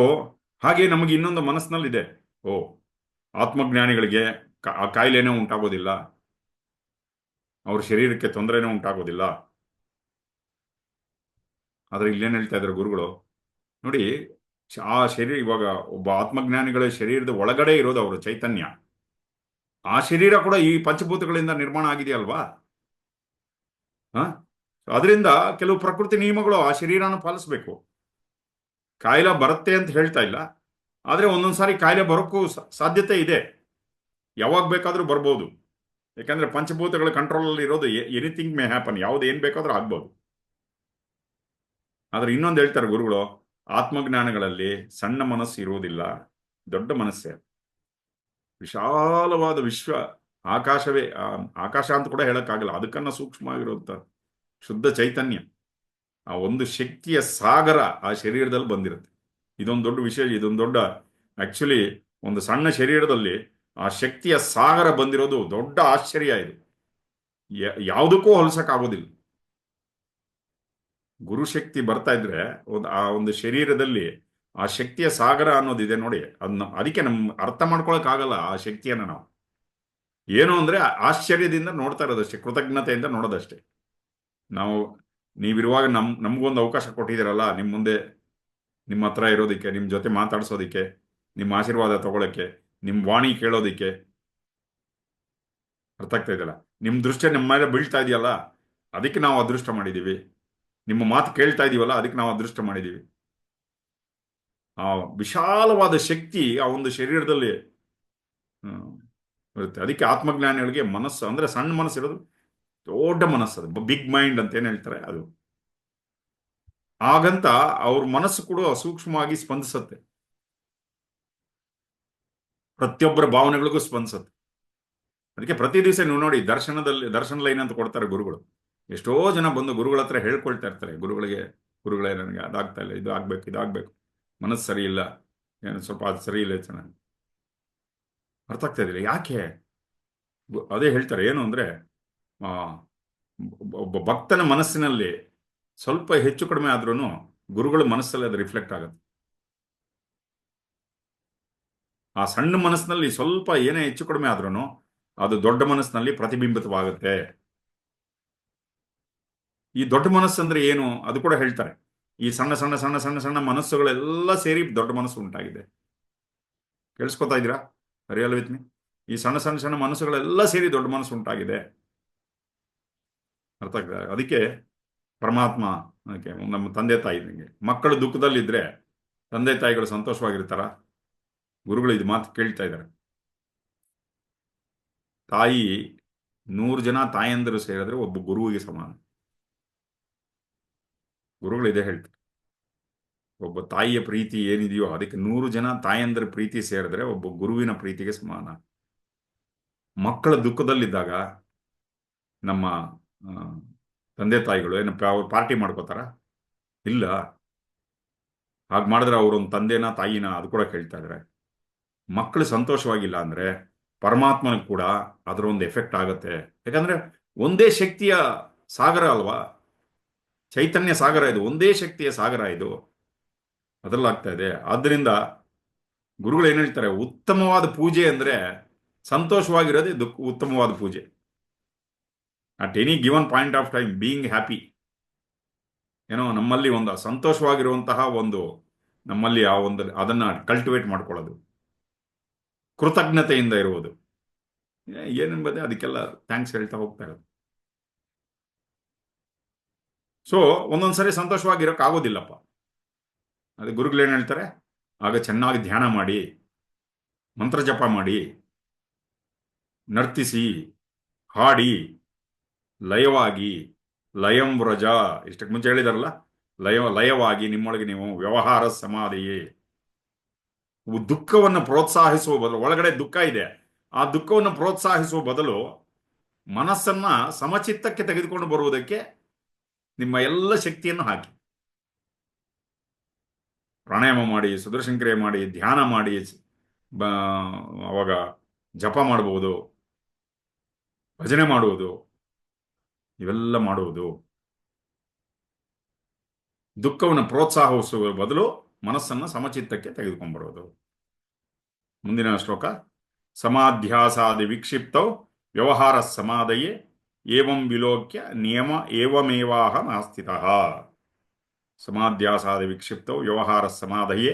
ಹಾಗೆ ನಮಗೆ ಇನ್ನೊಂದು ಮನಸ್ಸಿನಲ್ಲಿದೆ, ಆತ್ಮಜ್ಞಾನಿಗಳಿಗೆ ಆ ಕಾಯಿಲೆನೇ ಉಂಟಾಗೋದಿಲ್ಲ, ಅವ್ರ ಶರೀರಕ್ಕೆ ತೊಂದರೆನೇ ಉಂಟಾಗೋದಿಲ್ಲ. ಆದರೆ ಇಲ್ಲೇನು ಹೇಳ್ತಾ ಇದ್ದಾರೆ ಗುರುಗಳು ನೋಡಿ, ಆ ಶರೀರ ಇವಾಗ ಒಬ್ಬ ಆತ್ಮಜ್ಞಾನಿಗಳ ಶರೀರದ ಒಳಗಡೆ ಇರೋದು ಅವರ ಚೈತನ್ಯ. ಆ ಶರೀರ ಕೂಡ ಈ ಪಂಚಭೂತಗಳಿಂದ ನಿರ್ಮಾಣ ಆಗಿದೆಯಲ್ವಾ? ಅದರಿಂದ ಕೆಲವು ಪ್ರಕೃತಿ ನಿಯಮಗಳು ಆ ಶರೀರನ ಪಾಲಿಸಬೇಕು. ಕಾಯಿಲೆ ಬರುತ್ತೆ ಅಂತ ಹೇಳ್ತಾ ಇಲ್ಲ, ಆದರೆ ಒಂದೊಂದ್ಸಾರಿ ಕಾಯಿಲೆ ಬರೋಕ್ಕೂ ಸಾಧ್ಯತೆ ಇದೆ. ಯಾವಾಗ ಬೇಕಾದ್ರೂ ಬರ್ಬೋದು. ಯಾಕಂದ್ರೆ ಪಂಚಭೂತಗಳ ಕಂಟ್ರೋಲಲ್ಲಿ ಇರೋದು ಎನಿಥಿಂಗ್ ಮೇ ಹ್ಯಾಪನ್, ಯಾವ್ದು ಏನ್ ಬೇಕಾದ್ರೂ ಆಗ್ಬೋದು. ಆದ್ರೆ ಇನ್ನೊಂದು ಹೇಳ್ತಾರೆ ಗುರುಗಳು, ಆತ್ಮಜ್ಞಾನಗಳಲ್ಲಿ ಸಣ್ಣ ಮನಸ್ಸು ಇರುವುದಿಲ್ಲ, ದೊಡ್ಡ ಮನಸ್ಸೇ. ವಿಶಾಲವಾದ ವಿಶ್ವ, ಆಕಾಶವೇ, ಆಕಾಶ ಅಂತ ಕೂಡ ಹೇಳಕ್ಕಾಗಲ್ಲ, ಅದಕ್ಕನ್ನ ಸೂಕ್ಷ್ಮವಾಗಿರುವಂತ ಶುದ್ಧ ಚೈತನ್ಯ, ಆ ಒಂದು ಶಕ್ತಿಯ ಸಾಗರ ಆ ಶರೀರದಲ್ಲಿ ಬಂದಿರುತ್ತೆ. ಇದೊಂದು ದೊಡ್ಡ ವಿಷಯ. ಇದೊಂದು ದೊಡ್ಡ, ಆಕ್ಚುಲಿ ಒಂದು ಸಣ್ಣ ಶರೀರದಲ್ಲಿ ಆ ಶಕ್ತಿಯ ಸಾಗರ ಬಂದಿರೋದು ದೊಡ್ಡ ಆಶ್ಚರ್ಯ. ಇದು ಯಾವುದಕ್ಕೂ ಹೋಲಿಸಕ್ಕಾಗೋದಿಲ್ಲ. ಗುರುಶಕ್ತಿ ಬರ್ತಾ ಇದ್ರೆ ಆ ಒಂದು ಶರೀರದಲ್ಲಿ ಆ ಶಕ್ತಿಯ ಸಾಗರ ಅನ್ನೋದಿದೆ ನೋಡಿ, ಅದಕ್ಕೆ ಅರ್ಥ ಮಾಡ್ಕೊಳಕ್ ಆಗಲ್ಲ ಆ ಶಕ್ತಿಯನ್ನ. ನಾವು ಏನು ಅಂದ್ರೆ ಆಶ್ಚರ್ಯದಿಂದ ನೋಡ್ತಾ ಇರೋದಷ್ಟೇ, ಕೃತಜ್ಞತೆಯಿಂದ ನೋಡೋದಷ್ಟೇ. ನಾವು ನೀವಿರುವಾಗ ನಮ್ಗೊಂದು ಅವಕಾಶ ಕೊಟ್ಟಿದ್ದೀರಲ್ಲ, ನಿಮ್ಮ ಮುಂದೆ, ನಿಮ್ಮ ಹತ್ರ ಇರೋದಕ್ಕೆ, ನಿಮ್ಮ ಜೊತೆ ಮಾತಾಡ್ಸೋದಿಕ್ಕೆ, ನಿಮ್ಮ ಆಶೀರ್ವಾದ ತಗೊಳಕ್ಕೆ, ನಿಮ್ಮ ವಾಣಿ ಕೇಳೋದಿಕ್ಕೆ. ಅರ್ಥ ಆಗ್ತಾ ಇದೆಯಲ್ಲ? ನಿಮ್ಮ ದೃಷ್ಟಿ ನಮ್ಮ ಮೇಲೆ ಬೀಳ್ತಾ ಇದೆಯಲ್ಲ, ಅದಕ್ಕೆ ನಾವು ಅದೃಷ್ಟ ಮಾಡಿದ್ದೀವಿ. ನಿಮ್ಮ ಮಾತು ಕೇಳ್ತಾ ಇದೀವಲ್ಲ, ಅದಕ್ಕೆ ನಾವು ಅದೃಷ್ಟ ಮಾಡಿದ್ದೀವಿ. ಆ ವಿಶಾಲವಾದ ಶಕ್ತಿ ಆ ಒಂದು ಶರೀರದಲ್ಲಿ ಇರುತ್ತೆ. ಅದಕ್ಕೆ ಆತ್ಮಜ್ಞಾನಿಗಳಿಗೆ ಮನಸ್ಸು ಅಂದ್ರೆ ಸಣ್ಣ ಮನಸ್ಸು ಇರೋದು, ದೊಡ್ಡ ಮನಸ್ಸು, ಅದು ಬಿಗ್ ಮೈಂಡ್ ಅಂತ ಏನ್ ಹೇಳ್ತಾರೆ ಅದು. ಹಾಗಂತ ಅವ್ರ ಮನಸ್ಸು ಕೂಡ ಸೂಕ್ಷ್ಮವಾಗಿ ಸ್ಪಂದಿಸುತ್ತೆ, ಪ್ರತಿಯೊಬ್ಬರ ಭಾವನೆಗಳಿಗೂ ಸ್ಪಂದಿಸುತ್ತೆ. ಅದಕ್ಕೆ ಪ್ರತಿ ದಿವಸ ನೀವು ನೋಡಿ, ದರ್ಶನ ಲೈನ್ ಅಂತ ಕೊಡ್ತಾರೆ ಗುರುಗಳು. ಎಷ್ಟೋ ಜನ ಬಂದು ಗುರುಗಳ ಹತ್ರ ಹೇಳ್ಕೊಳ್ತಾ ಇರ್ತಾರೆ, ಗುರುಗಳೇ ನನಗೆ ಅದಾಗ್ತಾ ಇಲ್ಲ, ಇದು ಆಗ್ಬೇಕು, ಮನಸ್ಸು ಸರಿ ಇಲ್ಲ, ಏನು ಸ್ವಲ್ಪ ಅದು ಸರಿ ಇಲ್ಲ ಚೆನ್ನಾಗಿ. ಅರ್ಥ ಆಗ್ತಾ ಇದಿಲ್ಲ ಯಾಕೆ? ಅದೇ ಹೇಳ್ತಾರೆ, ಏನು ಅಂದ್ರೆ ಒಬ್ಬ ಭಕ್ತನ ಮನಸ್ಸಿನಲ್ಲಿ ಸ್ವಲ್ಪ ಹೆಚ್ಚು ಕಡಿಮೆ ಆದ್ರೂ ಗುರುಗಳ ಮನಸ್ಸಲ್ಲಿ ಅದು ರಿಫ್ಲೆಕ್ಟ್ ಆಗುತ್ತೆ. ಆ ಸಣ್ಣ ಮನಸ್ಸಿನಲ್ಲಿ ಸ್ವಲ್ಪ ಏನೇ ಹೆಚ್ಚು ಕಡಿಮೆ ಆದ್ರೂ ಅದು ದೊಡ್ಡ ಮನಸ್ಸಿನಲ್ಲಿ ಪ್ರತಿಬಿಂಬಿತವಾಗುತ್ತೆ. ಈ ದೊಡ್ಡ ಮನಸ್ಸಂದ್ರೆ ಏನು ಅದು ಕೂಡ ಹೇಳ್ತಾರೆ. ಈ ಸಣ್ಣ ಸಣ್ಣ ಸಣ್ಣ ಸಣ್ಣ ಸಣ್ಣ ಮನಸ್ಸುಗಳೆಲ್ಲ ಸೇರಿ ದೊಡ್ಡ ಮನಸ್ಸು ಉಂಟಾಗಿದೆ. ಕೇಳಿಸ್ಕೊತಾ ಇದ್ದೀರಾ? Real with me. ಈ ಸಣ್ಣ ಸಣ್ಣ ಸಣ್ಣ ಮನಸ್ಸುಗಳೆಲ್ಲ ಸೇರಿ ದೊಡ್ಡ ಮನಸ್ಸು ಉಂಟಾಗಿದೆ. ಅರ್ಥ ಆಗ್ತದೆ? ಅದಕ್ಕೆ ಪರಮಾತ್ಮ ಅದಕ್ಕೆ ನಮ್ಮ ತಂದೆ ತಾಯಿ ಇದ್ದಂಗೆ. ಮಕ್ಕಳು ದುಃಖದಲ್ಲಿದ್ದರೆ ತಂದೆ ತಾಯಿಗಳು ಸಂತೋಷವಾಗಿರ್ತಾರ? ಗುರುಗಳು ಇದು ಮಾತು ಕೇಳ್ತಾ ಇದ್ದಾರೆ. ತಾಯಿ 100 ಜನ ತಾಯಂದಿರು ಸೇರಿದ್ರೆ ಒಬ್ಬ ಗುರುವಿಗೆ ಸಮಾನ. ಗುರುಗಳು ಇದೇ ಹೇಳ್ತಾರೆ. ಒಬ್ಬ ತಾಯಿಯ ಪ್ರೀತಿ ಏನಿದೆಯೋ ಅದಕ್ಕೆ 100 ಜನ ತಾಯಂದಿರ ಪ್ರೀತಿ ಸೇರಿದ್ರೆ ಒಬ್ಬ ಗುರುವಿನ ಪ್ರೀತಿಗೆ ಸಮಾನ. ಮಕ್ಕಳ ದುಃಖದಲ್ಲಿದ್ದಾಗ ನಮ್ಮ ಆ, ತಂದೆ ತಾಯಿಗಳು ಏನು ಪಾರ್ಟಿ ಮಾಡ್ಕೋತಾರ? ಇಲ್ಲ. ಹಾಗೆ ಮಾಡಿದ್ರೆ ಅವರೊಂದು ತಂದೆನ ತಾಯಿನ ಅದು ಕೂಡ ಕೇಳ್ತಾ ಇದ್ದಾರೆ. ಮಕ್ಕಳು ಸಂತೋಷವಾಗಿಲ್ಲ ಅಂದ್ರೆ ಪರಮಾತ್ಮನಿಗೆ ಕೂಡ ಅದರ ಒಂದು ಎಫೆಕ್ಟ್ ಆಗುತ್ತೆ. ಯಾಕಂದ್ರೆ ಒಂದೇ ಶಕ್ತಿಯ ಸಾಗರ ಅಲ್ವಾ, ಚೈತನ್ಯ ಸಾಗರ ಇದು, ಒಂದೇ ಶಕ್ತಿಯ ಸಾಗರ ಇದು, ಅದರಲ್ಲಾಗ್ತಾ ಇದೆ. ಆದ್ದರಿಂದ ಗುರುಗಳು ಏನ್ ಹೇಳ್ತಾರೆ, ಉತ್ತಮವಾದ ಪೂಜೆ ಅಂದ್ರೆ ಸಂತೋಷವಾಗಿರೋದೇ ಉತ್ತಮವಾದ ಪೂಜೆ. At any given point of time being happy. ಏನೋ ನಮ್ಮಲ್ಲಿ ಒಂದು ಸಂತೋಷವಾಗಿರುವಂತಹ ಒಂದು, ನಮ್ಮಲ್ಲಿ ಆ ಒಂದು ಅದನ್ನ ಕಲ್ಟಿವೇಟ್ ಮಾಡ್ಕೊಳ್ಳೋದು, ಕೃತಜ್ಞತೆಯಿಂದ ಇರುವುದು, ಏನೆಂಬುದೇ ಅದಕ್ಕೆಲ್ಲ ಥ್ಯಾಂಕ್ಸ್ ಹೇಳ್ತಾ ಹೋಗ್ತಾ ಇರೋದು. ಸೊ ಒಂದೊಂದ್ಸರಿ ಸಂತೋಷವಾಗಿರೋಕೆ ಆಗೋದಿಲ್ಲಪ್ಪ. ಅದು ಗುರುಗಳು ಏನ್ ಹೇಳ್ತಾರೆ, ಆಗ ಚೆನ್ನಾಗಿ ಧ್ಯಾನ ಮಾಡಿ, ಮಂತ್ರ ಜಪ ಮಾಡಿ, ನರ್ತಿಸಿ, ಹಾಡಿ, ಲಯವಾಗಿ, ಲಯಂ ವ್ರಜ, ಇಷ್ಟಕ್ಕೆ ಮುಂಚೆ ಹೇಳಿದಾರಲ್ಲ, ಲಯವಾಗಿ ನಿಮ್ಮೊಳಗೆ ನೀವು ವ್ಯವಹಾರ ಸಮಾಧಿಯೇ. ದುಃಖವನ್ನು ಪ್ರೋತ್ಸಾಹಿಸುವ ಬದಲು, ಒಳಗಡೆ ದುಃಖ ಇದೆ, ಆ ದುಃಖವನ್ನು ಪ್ರೋತ್ಸಾಹಿಸುವ ಬದಲು ಮನಸ್ಸನ್ನ ಸಮಚಿತ್ತಕ್ಕೆ ತೆಗೆದುಕೊಂಡು ಬರುವುದಕ್ಕೆ ನಿಮ್ಮ ಎಲ್ಲ ಶಕ್ತಿಯನ್ನು ಹಾಕಿ. ಪ್ರಾಣಾಯಾಮ ಮಾಡಿ, ಸುದರ್ಶನ ಕ್ರಿಯೆ ಮಾಡಿ, ಧ್ಯಾನ ಮಾಡಿ, ಅವಾಗ ಜಪ ಮಾಡಬಹುದು, ಭಜನೆ ಮಾಡುವುದು, ಇವೆಲ್ಲ ಮಾಡುವುದು. ದುಃಖವನ್ನು ಪ್ರೋತ್ಸಾಹಿಸುವ ಬದಲು ಮನಸ್ಸನ್ನು ಸಮಚಿತ್ತಕ್ಕೆ ತೆಗೆದುಕೊಂಡ್ಬರೋದು. ಮುಂದಿನ ಶ್ಲೋಕ, ಸಮಾಧ್ಯಾಸಾದಿ ವಿಕ್ಷಿಪ್ತೌ ವ್ಯವಹಾರ ಸಮಾಧಯೇ ಏವಂ ವಿಲೋಕ್ಯ ನಿಯಮ ಏವಮೇವಾಹ ನಾಸ್ತಿತಃ. ಸಮಾಧ್ಯಾಸಾದಿ ವಿಕ್ಷಿಪ್ತೌ ವ್ಯವಹಾರ ಸಮಾಧಯೇ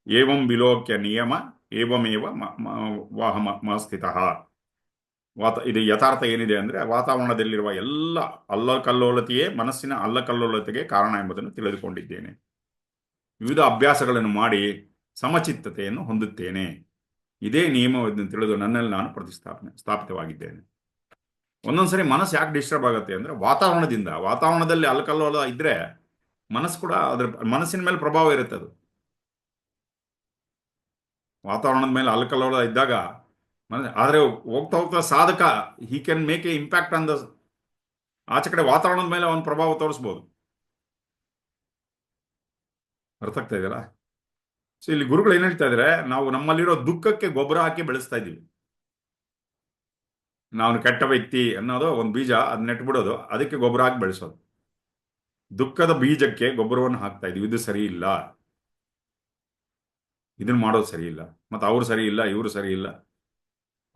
ಏವಂ ವಿಲೋಕ್ಯ ನಿಯಮ ಏವಮೇವ ವಾಹ ಮಸ್ಥಿತಃ. ಇದು ಯಥಾರ್ಥ ಏನಿದೆ ಅಂದರೆ, ವಾತಾವರಣದಲ್ಲಿರುವ ಎಲ್ಲ ಅಲ್ಲಕಲ್ಲೋಲತೆಯೇ ಮನಸ್ಸಿನ ಅಲ್ಲಕಲ್ಲೋಲತೆಗೆ ಕಾರಣ ಎಂಬುದನ್ನು ತಿಳಿದುಕೊಂಡಿದ್ದೇನೆ. ವಿವಿಧ ಅಭ್ಯಾಸಗಳನ್ನು ಮಾಡಿ ಸಮಚಿತ್ತತೆಯನ್ನು ಹೊಂದುತ್ತೇನೆ. ಇದೇ ನಿಯಮವನ್ನು ತಿಳಿದು ನನ್ನಲ್ಲಿ ನಾನು ಸ್ಥಾಪಿತವಾಗಿದ್ದೇನೆ. ಒಂದೊಂದ್ಸರಿ ಮನಸ್ಸು ಯಾಕೆ ಡಿಸ್ಟರ್ಬ್ ಆಗುತ್ತೆ ಅಂದರೆ, ವಾತಾವರಣದಲ್ಲಿ ಅಲ್ಲಕಲ್ಲೋಲ ಇದ್ರೆ ಮನಸ್ಸು ಕೂಡ ಅದ್ರ ಮನಸ್ಸಿನ ಮೇಲೆ ಪ್ರಭಾವ ಇರುತ್ತೆ. ಅದು ವಾತಾವರಣದ ಮೇಲೆ ಅಲ್ಲಕಲ್ಲೋಲ ಇದ್ದಾಗ ಆದರೆ ಹೋಗ್ತಾ ಹೋಗ್ತಾ ಸಾಧಕ he can make A impact on the, ಆಚೆ ಕಡೆ ವಾತಾವರಣದ ಮೇಲೆ ಅವನ ಪ್ರಭಾವ ತೋರಿಸ್ಬೋದು. ಅರ್ಥ ಆಗ್ತಾ ಇದೆಯಲ್ಲ? ಸೊ ಇಲ್ಲಿ ಗುರುಗಳು ಏನ್ ಹೇಳ್ತಾ ಇದ್ರೆ, ನಾವು ನಮ್ಮಲ್ಲಿರೋ ದುಃಖಕ್ಕೆ ಗೊಬ್ಬರ ಹಾಕಿ ಬೆಳೆಸ್ತಾ ಇದ್ದೀವಿ. ನಾನು ಕೆಟ್ಟ ವ್ಯಕ್ತಿ ಅನ್ನೋದು ಒಂದು ಬೀಜ, ಅದ್ ನೆಟ್ಬಿಡೋದು, ಅದಕ್ಕೆ ಗೊಬ್ಬರ ಹಾಕಿ ಬೆಳೆಸೋದು. ದುಃಖದ ಬೀಜಕ್ಕೆ ಗೊಬ್ಬರವನ್ನು ಹಾಕ್ತಾ ಇದೀವಿ. ಇದು ಸರಿ ಇಲ್ಲ, ಇದನ್ನ ಮಾಡೋದು ಸರಿ ಇಲ್ಲ, ಮತ್ತೆ ಅವ್ರು ಸರಿ ಇಲ್ಲ, ಇವರು ಸರಿ ಇಲ್ಲ,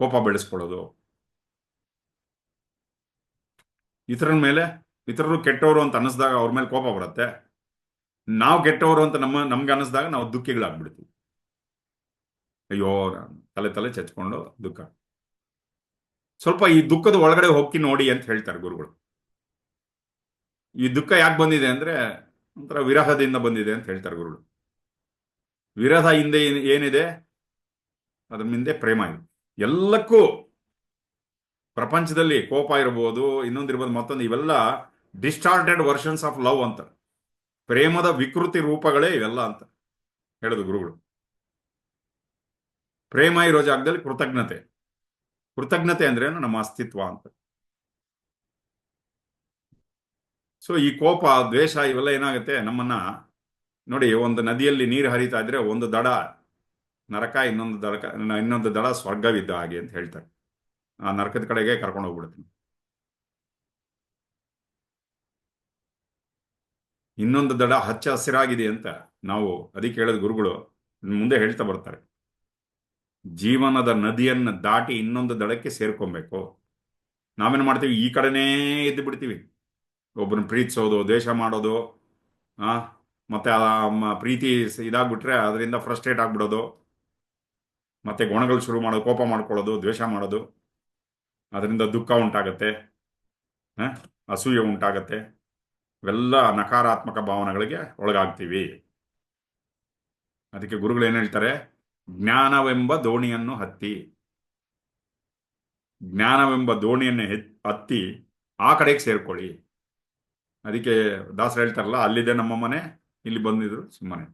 ಕೋಪ ಬೆಳೆಸ್ಕೊಳ್ಳೋದು. ಇತರರ ಮೇಲೆ, ಇತರರು ಕೆಟ್ಟವರು ಅಂತ ಅನ್ನಿಸ್ದಾಗ ಅವ್ರ ಮೇಲೆ ಕೋಪ ಬರುತ್ತೆ. ನಾವು ಕೆಟ್ಟವರು ಅಂತ ನಮ್ಗೆ ಅನ್ನಿಸ್ದಾಗ ನಾವು ದುಃಖಿಗಳಾಗ್ಬಿಡ್ತೀವಿ. ಅಯ್ಯೋ, ತಲೆ ಚಚ್ಕೊಂಡು ದುಃಖ. ಸ್ವಲ್ಪ ಈ ದುಃಖದ ಒಳಗಡೆ ಹೋಗಿ ನೋಡಿ ಅಂತ ಹೇಳ್ತಾರೆ ಗುರುಗಳು. ಈ ದುಃಖ ಯಾಕೆ ಬಂದಿದೆ ಅಂದ್ರೆ ಒಂಥರ ವಿರಹದಿಂದ ಬಂದಿದೆ ಅಂತ ಹೇಳ್ತಾರೆ ಗುರುಗಳು. ವಿರಹ ಹಿಂದೆ ಏನಿದೆ, ಅದ್ರ ಹಿಂದೆ ಪ್ರೇಮ ಇದೆ. ಎಲ್ಲಕ್ಕೂ ಪ್ರಪಂಚದಲ್ಲಿ ಕೋಪ ಇರಬಹುದು, ಇನ್ನೊಂದಿರ್ಬೋದು, ಮತ್ತೊಂದು, ಇವೆಲ್ಲ ಡಿಸ್ಟಾರ್ಟೆಡ್ ವರ್ಷನ್ಸ್ ಆಫ್ ಲವ್ ಅಂತ, ಪ್ರೇಮದ ವಿಕೃತಿ ರೂಪಗಳೇ ಇವೆಲ್ಲ ಅಂತ ಹೇಳೋದು ಗುರುಗಳು. ಪ್ರೇಮ ಇರೋ ಜಾಗದಲ್ಲಿ ಕೃತಜ್ಞತೆ ಅಂದ್ರೆ ನಮ್ಮ ಅಸ್ತಿತ್ವ ಅಂತ. ಸೊ ಈ ಕೋಪ, ದ್ವೇಷ ಇವೆಲ್ಲ ಏನಾಗುತ್ತೆ ನಮ್ಮನ್ನ, ನೋಡಿ, ಒಂದು ನದಿಯಲ್ಲಿ ನೀರು ಹರಿತಾ ಇದ್ರೆ ಒಂದು ದಡ ನರಕ, ಇನ್ನೊಂದು ದಡ ಸ್ವರ್ಗವಿದ್ದ ಹಾಗೆ ಅಂತ ಹೇಳ್ತಾರೆ. ಆ ನರಕದ ಕಡೆಗೆ ಕರ್ಕೊಂಡು ಹೋಗ್ಬಿಡುತ್ತೆ. ಇನ್ನೊಂದು ದಡ ಹಚ್ಚ ಹಸಿರಾಗಿದೆ ಅಂತ ನಾವು ಅದಕ್ಕೆ ಹೇಳೋದು ಗುರುಗಳು ಮುಂದೆ ಹೇಳ್ತಾ ಬರ್ತಾರೆ. ಜೀವನದ ನದಿಯನ್ನು ದಾಟಿ ಇನ್ನೊಂದು ದಡಕ್ಕೆ ಸೇರ್ಕೊಬೇಕು. ನಾವೇನು ಮಾಡ್ತೀವಿ, ಈ ಕಡೆನೇ ಎದ್ದು ಬಿಡ್ತೀವಿ. ಒಬ್ಬರನ್ನ ಪ್ರೀತಿಸೋದು, ದ್ವೇಷ ಮಾಡೋದು, ಮತ್ತೆ ಪ್ರೀತಿ ಇದಾಗ್ಬಿಟ್ರೆ ಅದರಿಂದ ಫ್ರಸ್ಟ್ರೇಟ್ ಆಗ್ಬಿಡೋದು, ಮತ್ತೆ ಗುಣಗಳು ಶುರು ಮಾಡೋದು, ಕೋಪ ಮಾಡ್ಕೊಳ್ಳೋದು, ದ್ವೇಷ ಮಾಡೋದು, ಅದರಿಂದ ದುಃಖ ಉಂಟಾಗತ್ತೆ, ಅಸೂಯೆ ಉಂಟಾಗತ್ತೆ. ಇವೆಲ್ಲ ನಕಾರಾತ್ಮಕ ಭಾವನೆಗಳಿಗೆ ಒಳಗಾಗ್ತೀವಿ. ಅದಕ್ಕೆ ಗುರುಗಳು ಏನು ಹೇಳ್ತಾರೆ? ಜ್ಞಾನವೆಂಬ ದೋಣಿಯನ್ನು ಹತ್ತಿ, ಜ್ಞಾನವೆಂಬ ದೋಣಿಯನ್ನು ಹತ್ತಿ ಆ ಕಡೆಗೆ ಸೇರ್ಕೊಳ್ಳಿ. ಅದಕ್ಕೆ ದಾಸರು ಹೇಳ್ತಾರಲ್ಲ, ಅಲ್ಲಿದೆ ನಮ್ಮ ಮನೆ, ಇಲ್ಲಿ ಬಂದಿದ್ರು ಸುಮ್ಮನೆ.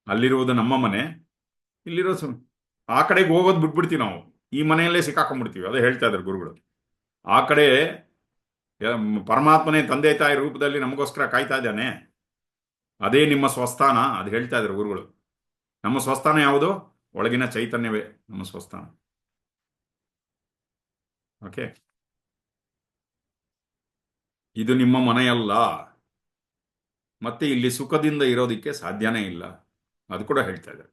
ಅಲ್ಲಿರುವುದು ನಮ್ಮ ಮನೆ, ಇಲ್ಲಿರೋ ಆ ಕಡೆಗೆ ಹೋಗೋದು ಬಿಟ್ಬಿಡ್ತೀವಿ ನಾವು, ಈ ಮನೆಯಲ್ಲೇ ಸಿಕ್ಕಾಕೊಂಡ್ಬಿಡ್ತೀವಿ. ಅದೇ ಹೇಳ್ತಾ ಇದ್ದಾರೆ ಗುರುಗಳು. ಆ ಕಡೆ ಪರಮಾತ್ಮನೇ ತಂದೆ ತಾಯಿ ರೂಪದಲ್ಲಿ ನಮಗೋಸ್ಕರ ಕಾಯ್ತಾ ಇದ್ದಾನೆ. ಅದೇ ನಿಮ್ಮ ಸ್ವಸ್ಥಾನ. ಅದು ಹೇಳ್ತಾ ಇದ್ದಾರೆ ಗುರುಗಳು. ನಮ್ಮ ಸ್ವಸ್ಥಾನ ಯಾವುದು? ಒಳಗಿನ ಚೈತನ್ಯವೇ ನಮ್ಮ ಸ್ವಸ್ಥಾನ. ಓಕೆ, ಇದು ನಿಮ್ಮ ಮನೆಯಲ್ಲ, ಮತ್ತೆ ಇಲ್ಲಿ ಸುಖದಿಂದ ಇರೋದಕ್ಕೆ ಸಾಧ್ಯನೇ ಇಲ್ಲ. ಅದು ಕೂಡ ಹೇಳ್ತಾ ಇದ್ದಾರೆ.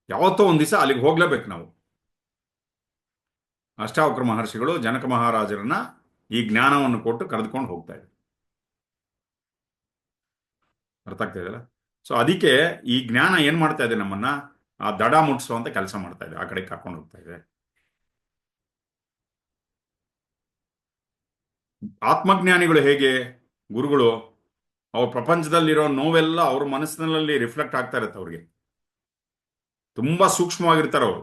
ಯಾವತ್ತೋ ಒಂದು ದಿವಸ ಅಲ್ಲಿಗೆ ಹೋಗ್ಲೇಬೇಕು ನಾವು. ಅಷ್ಟಾವಕ್ರ ಮಹರ್ಷಿಗಳು ಜನಕ ಮಹಾರಾಜರನ್ನ ಈ ಜ್ಞಾನವನ್ನು ಕೊಟ್ಟು ಕರೆದುಕೊಂಡು ಹೋಗ್ತಾ ಇದ್ದಾರೆ. ಅರ್ಥ ಆಗ್ತಾ ಇದೆಯಲ್ಲ? ಸೊ ಅದಕ್ಕೆ ಈ ಜ್ಞಾನ ಏನ್ ಮಾಡ್ತಾ ಇದೆ? ನಮ್ಮನ್ನ ಆ ದಡ ಮುಟ್ಟಿಸುವಂತ ಕೆಲಸ ಮಾಡ್ತಾ ಇದೆ, ಆ ಕಡೆ ಕರ್ಕೊಂಡು ಹೋಗ್ತಾ ಇದೆ. ಆತ್ಮಜ್ಞಾನಿಗಳು ಹೇಗೆ? ಗುರುಗಳು ಅವ್ರ ಪ್ರಪಂಚದಲ್ಲಿರೋ ನೋವೆಲ್ಲ ಅವ್ರ ಮನಸ್ಸಿನಲ್ಲಿ ರಿಫ್ಲೆಕ್ಟ್ ಆಗ್ತಾ ಇರುತ್ತೆ. ಅವ್ರಿಗೆ ತುಂಬಾ ಸೂಕ್ಷ್ಮವಾಗಿರ್ತಾರೆ ಅವರು.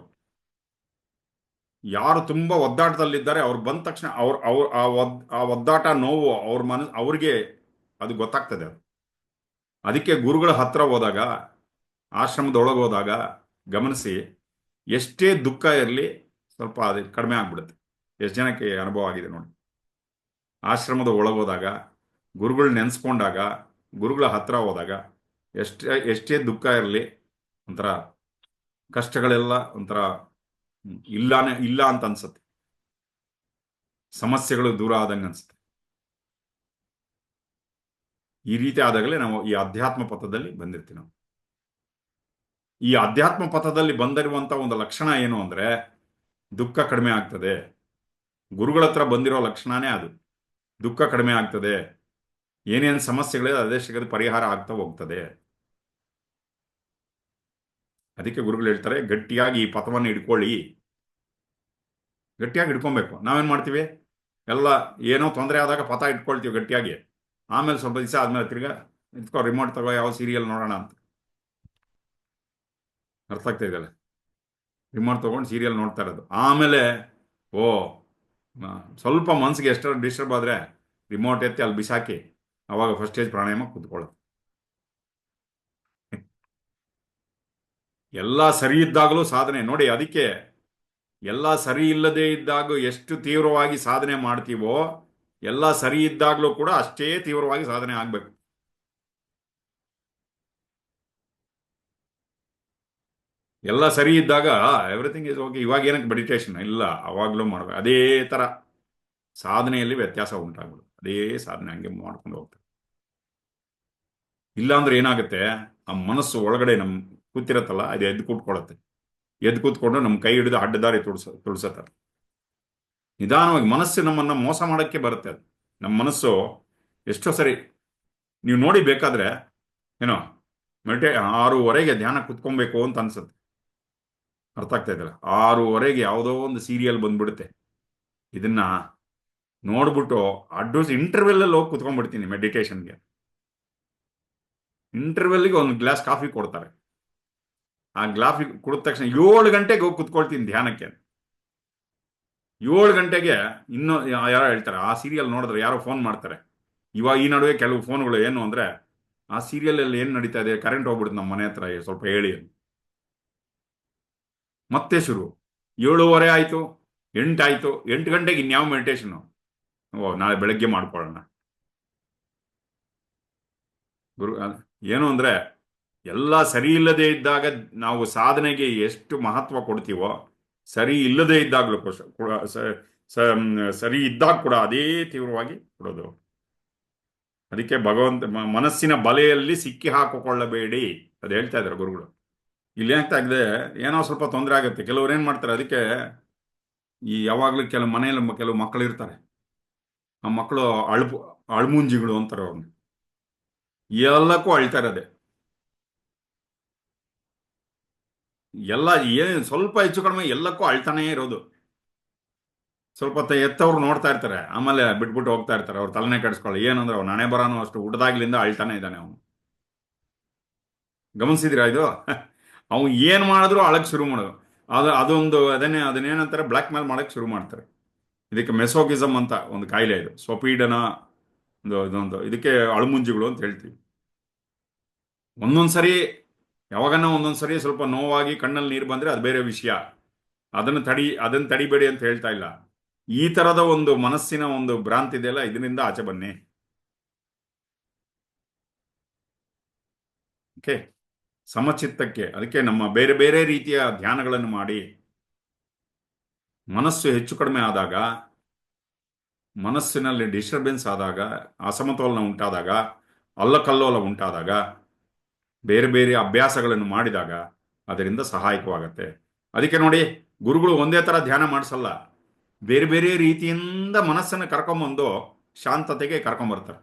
ಯಾರು ತುಂಬಾ ಒದ್ದಾಟದಲ್ಲಿದ್ದಾರೆ, ಅವ್ರು ಬಂದ ತಕ್ಷಣ ಆ ಒದ್ದಾಟ, ನೋವು ಅವ್ರಿಗೆ ಅದು ಗೊತ್ತಾಗ್ತದೆ. ಅದು ಅದಕ್ಕೆ ಗುರುಗಳ ಹತ್ರ ಹೋದಾಗ, ಆಶ್ರಮದೊಳಗೆ ಹೋದಾಗ ಗಮನಿಸಿ, ಎಷ್ಟೇ ದುಃಖ ಇರಲಿ ಸ್ವಲ್ಪ ಅದು ಕಡಿಮೆ ಆಗ್ಬಿಡುತ್ತೆ. ಎಷ್ಟು ಜನಕ್ಕೆ ಅನುಭವ ಆಗಿದೆ ನೋಡಿ. ಆಶ್ರಮದ ಒಳಗೋದಾಗ, ಗುರುಗಳು ನೆನೆಸ್ಕೊಂಡಾಗ, ಗುರುಗಳ ಹತ್ರ ಹೋದಾಗ ಎಷ್ಟೇ ದುಃಖ ಇರಲಿ, ಒಂಥರ ಕಷ್ಟಗಳೆಲ್ಲ ಒಂಥರ ಇಲ್ಲ ಅಂತ ಅನ್ಸುತ್ತೆ. ಸಮಸ್ಯೆಗಳು ದೂರ ಆದಂಗೆ ಅನ್ಸುತ್ತೆ. ಈ ರೀತಿ ಆದಾಗಲೇ ನಾವು ಈ ಅಧ್ಯಾತ್ಮ ಪಥದಲ್ಲಿ ಬಂದಿರ್ತೀವಿ. ನಾವು ಈ ಅಧ್ಯಾತ್ಮ ಪಥದಲ್ಲಿ ಬಂದಿರುವಂತ ಒಂದು ಲಕ್ಷಣ ಏನು ಅಂದ್ರೆ, ದುಃಖ ಕಡಿಮೆ ಆಗ್ತದೆ. ಗುರುಗಳ ಹತ್ರ ಬಂದಿರೋ ಲಕ್ಷಣನೇ ಅದು. ದುಃಖ ಕಡಿಮೆ ಆಗ್ತದೆ, ಏನೇನು ಸಮಸ್ಯೆಗಳಿದೆ ಅದೇ ಸಿಗದ ಪರಿಹಾರ ಆಗ್ತಾ ಹೋಗ್ತದೆ. ಅದಕ್ಕೆ ಗುರುಗಳು ಹೇಳ್ತಾರೆ, ಗಟ್ಟಿಯಾಗಿ ಈ ಪಥವನ್ನು ಹಿಡ್ಕೊಳ್ಳಿ. ಗಟ್ಟಿಯಾಗಿ ಹಿಡ್ಕೊಬೇಕು. ನಾವೇನ್ ಮಾಡ್ತೀವಿ? ಎಲ್ಲ ಏನೋ ತೊಂದರೆ ಆದಾಗ ಪಥ ಇಟ್ಕೊಳ್ತೀವಿ ಗಟ್ಟಿಯಾಗಿ. ಆಮೇಲೆ ಸ್ವಲ್ಪ ದಿವಸ ಆದ್ಮೇಲೆ ತಿರ್ಗಾ ಇಟ್ಕೋ, ರಿಮೋಟ್ ತಗೋ, ಯಾವ ಸೀರಿಯಲ್ ನೋಡೋಣ ಅಂತ. ಅರ್ಥ ಆಗ್ತಾ ಇದೆಯಲ್ಲ? ರಿಮೋಟ್ ತಗೊಂಡು ಸೀರಿಯಲ್ ನೋಡ್ತಾ ಇರೋದು. ಆಮೇಲೆ ಸ್ವಲ್ಪ ಮನ್ಸಿಗೆ ಎಷ್ಟೋ ಡಿಸ್ಟರ್ಬ್ ಆದ್ರೆ ರಿಮೋಟ್ ಎತ್ತಿ ಅಲ್ಲಿ ಬಿಸಾಕಿ ಅವಾಗ ಫಸ್ಟ್ ಸ್ಟೇಜ್ ಪ್ರಾಣಾಯಾಮ ಕೂತ್ಕೊಳ್ಳೋದು. ಎಲ್ಲ ಸರಿ ಇದ್ದಾಗಲೂ ಸಾಧನೆ ನೋಡಿ. ಅದಕ್ಕೆ ಎಲ್ಲ ಸರಿ ಇಲ್ಲದೆ ಇದ್ದಾಗ ಎಷ್ಟು ತೀವ್ರವಾಗಿ ಸಾಧನೆ ಮಾಡ್ತೀವೋ, ಎಲ್ಲ ಸರಿ ಇದ್ದಾಗಲೂ ಕೂಡ ಅಷ್ಟೇ ತೀವ್ರವಾಗಿ ಸಾಧನೆ ಆಗ್ಬೇಕು. ಎಲ್ಲ ಸರಿ ಇದ್ದಾಗ ಎವ್ರಿಥಿಂಗ್ ಇಸ್ ಓಕೆ, ಇವಾಗ ಏನಕ್ಕೆ ಮೆಡಿಟೇಷನ್ ಇಲ್ಲ, ಅವಾಗಲೂ ಮಾಡ್ಬೇಕು. ಅದೇ ತರ ಸಾಧನೆಯಲ್ಲಿ ವ್ಯತ್ಯಾಸ ಉಂಟಾಗ್ಬಿಡು. ಅದೇ ಸಾಧನೆ ಹಂಗೆ ಮಾಡ್ಕೊಂಡು ಹೋಗ್ತಾರೆ. ಇಲ್ಲಾಂದ್ರೆ ಏನಾಗುತ್ತೆ, ಆ ಮನಸ್ಸು ಒಳಗಡೆ ನಮ್ ಕೂತಿರತ್ತಲ್ಲ, ಅದು ಎದ್ದು ಕೂತ್ಕೊಳ್ಳುತ್ತೆ. ಎದ್ದು ಕೂತ್ಕೊಂಡು ನಮ್ಮ ಕೈ ಹಿಡಿದು ಅಡ್ಡದಾರಿ ತುಳ್ಸತ್ತಾರೆ. ನಿಧಾನವಾಗಿ ಮನಸ್ಸು ನಮ್ಮನ್ನ ಮೋಸ ಮಾಡಕ್ಕೆ ಬರುತ್ತೆ. ಅದು ನಮ್ಮ ಮನಸ್ಸು ಎಷ್ಟೋ ಸರಿ ನೀವು ನೋಡಿ, ಬೇಕಾದ್ರೆ ಏನೋ 6:30 ಧ್ಯಾನ ಕುತ್ಕೊಬೇಕು ಅಂತ ಅನ್ಸುತ್ತೆ. ಅರ್ಥ ಆಗ್ತಾ ಇದ್ದಲ್ಲ? 6:30 ಯಾವುದೋ ಒಂದು ಸೀರಿಯಲ್ ಬಂದ್ಬಿಡುತ್ತೆ. ಇದನ್ನ ನೋಡ್ಬಿಟ್ಟು ಅಡ್ವಾನ್ಸ್ ಇಂಟರ್ವೆಲ್ ಅಲ್ಲಿ ಹೋಗಿ ಕುತ್ಕೊಂಡ್ಬಿಡ್ತೀನಿ ಮೆಡಿಟೇಷನ್ಗೆ. ಇಂಟರ್ವೆಲ್ಗೆ ಒಂದು ಗ್ಲಾಸ್ ಕಾಫಿ ಕೊಡ್ತಾರೆ. ಆ ಗ್ಲಾಫಿ ಕುಡಿದ ತಕ್ಷಣ 7 ಗಂಟೆಗೆ ಹೋಗಿ ಕುತ್ಕೊಳ್ತೀನಿ ಧ್ಯಾನಕ್ಕೆ. 7 ಗಂಟೆಗೆ ಇನ್ನೂ ಯಾರೋ ಹೇಳ್ತಾರೆ, ಆ ಸೀರಿಯಲ್ ನೋಡಿದ್ರೆ ಯಾರೋ ಫೋನ್ ಮಾಡ್ತಾರೆ. ಇವಾಗ ಈ ನಡುವೆ ಕೆಲವು ಫೋನ್ಗಳು ಏನು ಅಂದ್ರೆ, ಆ ಸೀರಿಯಲ್ ಅಲ್ಲಿ ಏನ್ ನಡೀತಾ ಇದೆ, ಕರೆಂಟ್ ಹೋಗ್ಬಿಡುತ್ತೆ ನಮ್ಮ ಮನೆ ಹತ್ರ, ಸ್ವಲ್ಪ ಹೇಳಿ. ಮತ್ತೆ ಶುರು. 7:30 ಆಯ್ತು, 8 ಆಯ್ತು, 8 ಗಂಟೆಗೆ ಇನ್ಯಾವ ಮೆಡಿಟೇಷನ್? ನಾಳೆ ಬೆಳಗ್ಗೆ ಮಾಡ್ಕೊಳ್ಳೋಣ. ಗುರು ಏನು ಅಂದ್ರೆ, ಎಲ್ಲ ಸರಿ ಇಲ್ಲದೆ ಇದ್ದಾಗ ನಾವು ಸಾಧನೆಗೆ ಎಷ್ಟು ಮಹತ್ವ ಕೊಡ್ತೀವೋ, ಸರಿ ಇಲ್ಲದೆ ಇದ್ದಾಗಲೂ ಸರಿ ಇದ್ದಾಗ ಕೂಡ ಅದೇ ತೀವ್ರವಾಗಿ ಕೊಡೋದು. ಅದಕ್ಕೆ ಭಗವಂತ ಮನಸ್ಸಿನ ಬಲೆಯಲ್ಲಿ ಸಿಕ್ಕಿ ಹಾಕಿಕೊಳ್ಳಬೇಡಿ ಅದು ಹೇಳ್ತಾ ಇದ್ದಾರೆ ಗುರುಗಳು. ಇಲ್ಲಿ ಏನಾಗ್ತಾ ಇದೆ, ಏನೋ ಸ್ವಲ್ಪ ತೊಂದರೆ ಆಗುತ್ತೆ. ಕೆಲವ್ರು ಏನ್ ಮಾಡ್ತಾರೆ, ಅದಕ್ಕೆ ಈ ಯಾವಾಗ್ಲೂ ಕೆಲವು ಮನೆಯಲ್ಲಿ ಕೆಲವು ಮಕ್ಕಳು ಇರ್ತಾರೆ. ಆ ಮಕ್ಕಳು ಅಳ್ಮುಂಜಿಗಳು ಅಂತಾರೆ ಅವ್ರನ್ನ. ಎಲ್ಲಕ್ಕೂ ಅಳ್ತಾ ಇರೋದೆ. ಎಲ್ಲ ಏನ್ ಸ್ವಲ್ಪ ಹೆಚ್ಚು ಕಡಿಮೆ ಎಲ್ಲಕ್ಕೂ ಅಳ್ತಾನೇ ಇರೋದು. ಸ್ವಲ್ಪ ಹೊತ್ತು ಎತ್ತವ್ರು ನೋಡ್ತಾ ಇರ್ತಾರೆ, ಆಮೇಲೆ ಬಿಟ್ಬಿಟ್ಟು ಹೋಗ್ತಾ ಇರ್ತಾರೆ. ಅವ್ರು ತಲೆನೇ ಕೆಡಿಸ್ಕೊಳ್ಳಿ. ಏನಂದ್ರೆ ಅವ್ನು ಹಣೆ ಬರಾನು ಅಷ್ಟು ಹುಟ್ಟದಾಗ್ಲಿಂದ ಅಳ್ತಾನೆ ಇದ್ದಾನೆ ಅವನು. ಗಮನಿಸಿದಿರಾ ಇದು? ಅವ್ನು ಏನ್ ಮಾಡಿದ್ರು ಅಳಕ್ ಶುರು ಮಾಡೋದು. ಅದೊಂದು ಅದನ್ನೇನಂತಾರೆ, ಬ್ಲ್ಯಾಕ್ ಮೇಲ್ ಮಾಡಕ್ ಶುರು ಮಾಡ್ತಾರೆ. ಇದಕ್ಕೆ ಮೆಸೋಗಿಸಮ್ ಅಂತ ಒಂದು ಕಾಯಿಲೆ ಇದು. ಸ್ವಪೀಡನ ಇದೊಂದು ಇದಕ್ಕೆ ಅಳುಮುಂಜಿಗಳು ಅಂತ ಹೇಳ್ತೀವಿ. ಒಂದೊಂದ್ಸರಿ ಯಾವಾಗನ್ನ ಒಂದೊಂದ್ಸರಿ ಸ್ವಲ್ಪ ನೋವಾಗಿ ಕಣ್ಣಲ್ಲಿ ನೀರು ಬಂದ್ರೆ ಅದು ಬೇರೆ ವಿಷಯ. ಅದನ್ನು ತಡಿಬೇಡಿ ಅಂತ ಹೇಳ್ತಾ ಇಲ್ಲ. ಈ ತರದ ಒಂದು ಮನಸ್ಸಿನ ಒಂದು ಭ್ರಾಂತಿ ಇದೆಯಲ್ಲ, ಇದರಿಂದ ಆಚೆ ಬನ್ನಿ. ಓಕೆ, ಸಮಚಿತ್ತಕ್ಕೆ ಅದಕ್ಕೆ ನಮ್ಮ ಬೇರೆ ಬೇರೆ ರೀತಿಯ ಧ್ಯಾನಗಳನ್ನು ಮಾಡಿ, ಮನಸ್ಸು ಹೆಚ್ಚು ಕಡಿಮೆ ಆದಾಗ, ಮನಸ್ಸಿನಲ್ಲಿ ಡಿಸ್ಟರ್ಬೆನ್ಸ್ ಆದಾಗ, ಅಸಮತೋಲನ ಉಂಟಾದಾಗ, ಅಲ್ಲಕಲ್ಲೋಲ ಉಂಟಾದಾಗ, ಬೇರೆ ಬೇರೆ ಅಭ್ಯಾಸಗಳನ್ನು ಮಾಡಿದಾಗ ಅದರಿಂದ ಸಹಾಯಕವಾಗತ್ತೆ. ಅದಕ್ಕೆ ನೋಡಿ, ಗುರುಗಳು ಒಂದೇ ತರ ಧ್ಯಾನ ಮಾಡಿಸಲ್ಲ, ಬೇರೆ ಬೇರೆ ರೀತಿಯಿಂದ ಮನಸ್ಸನ್ನು ಕರ್ಕೊಂಬಂದು ಶಾಂತತೆಗೆ ಕರ್ಕೊಂಬರ್ತಾರೆ.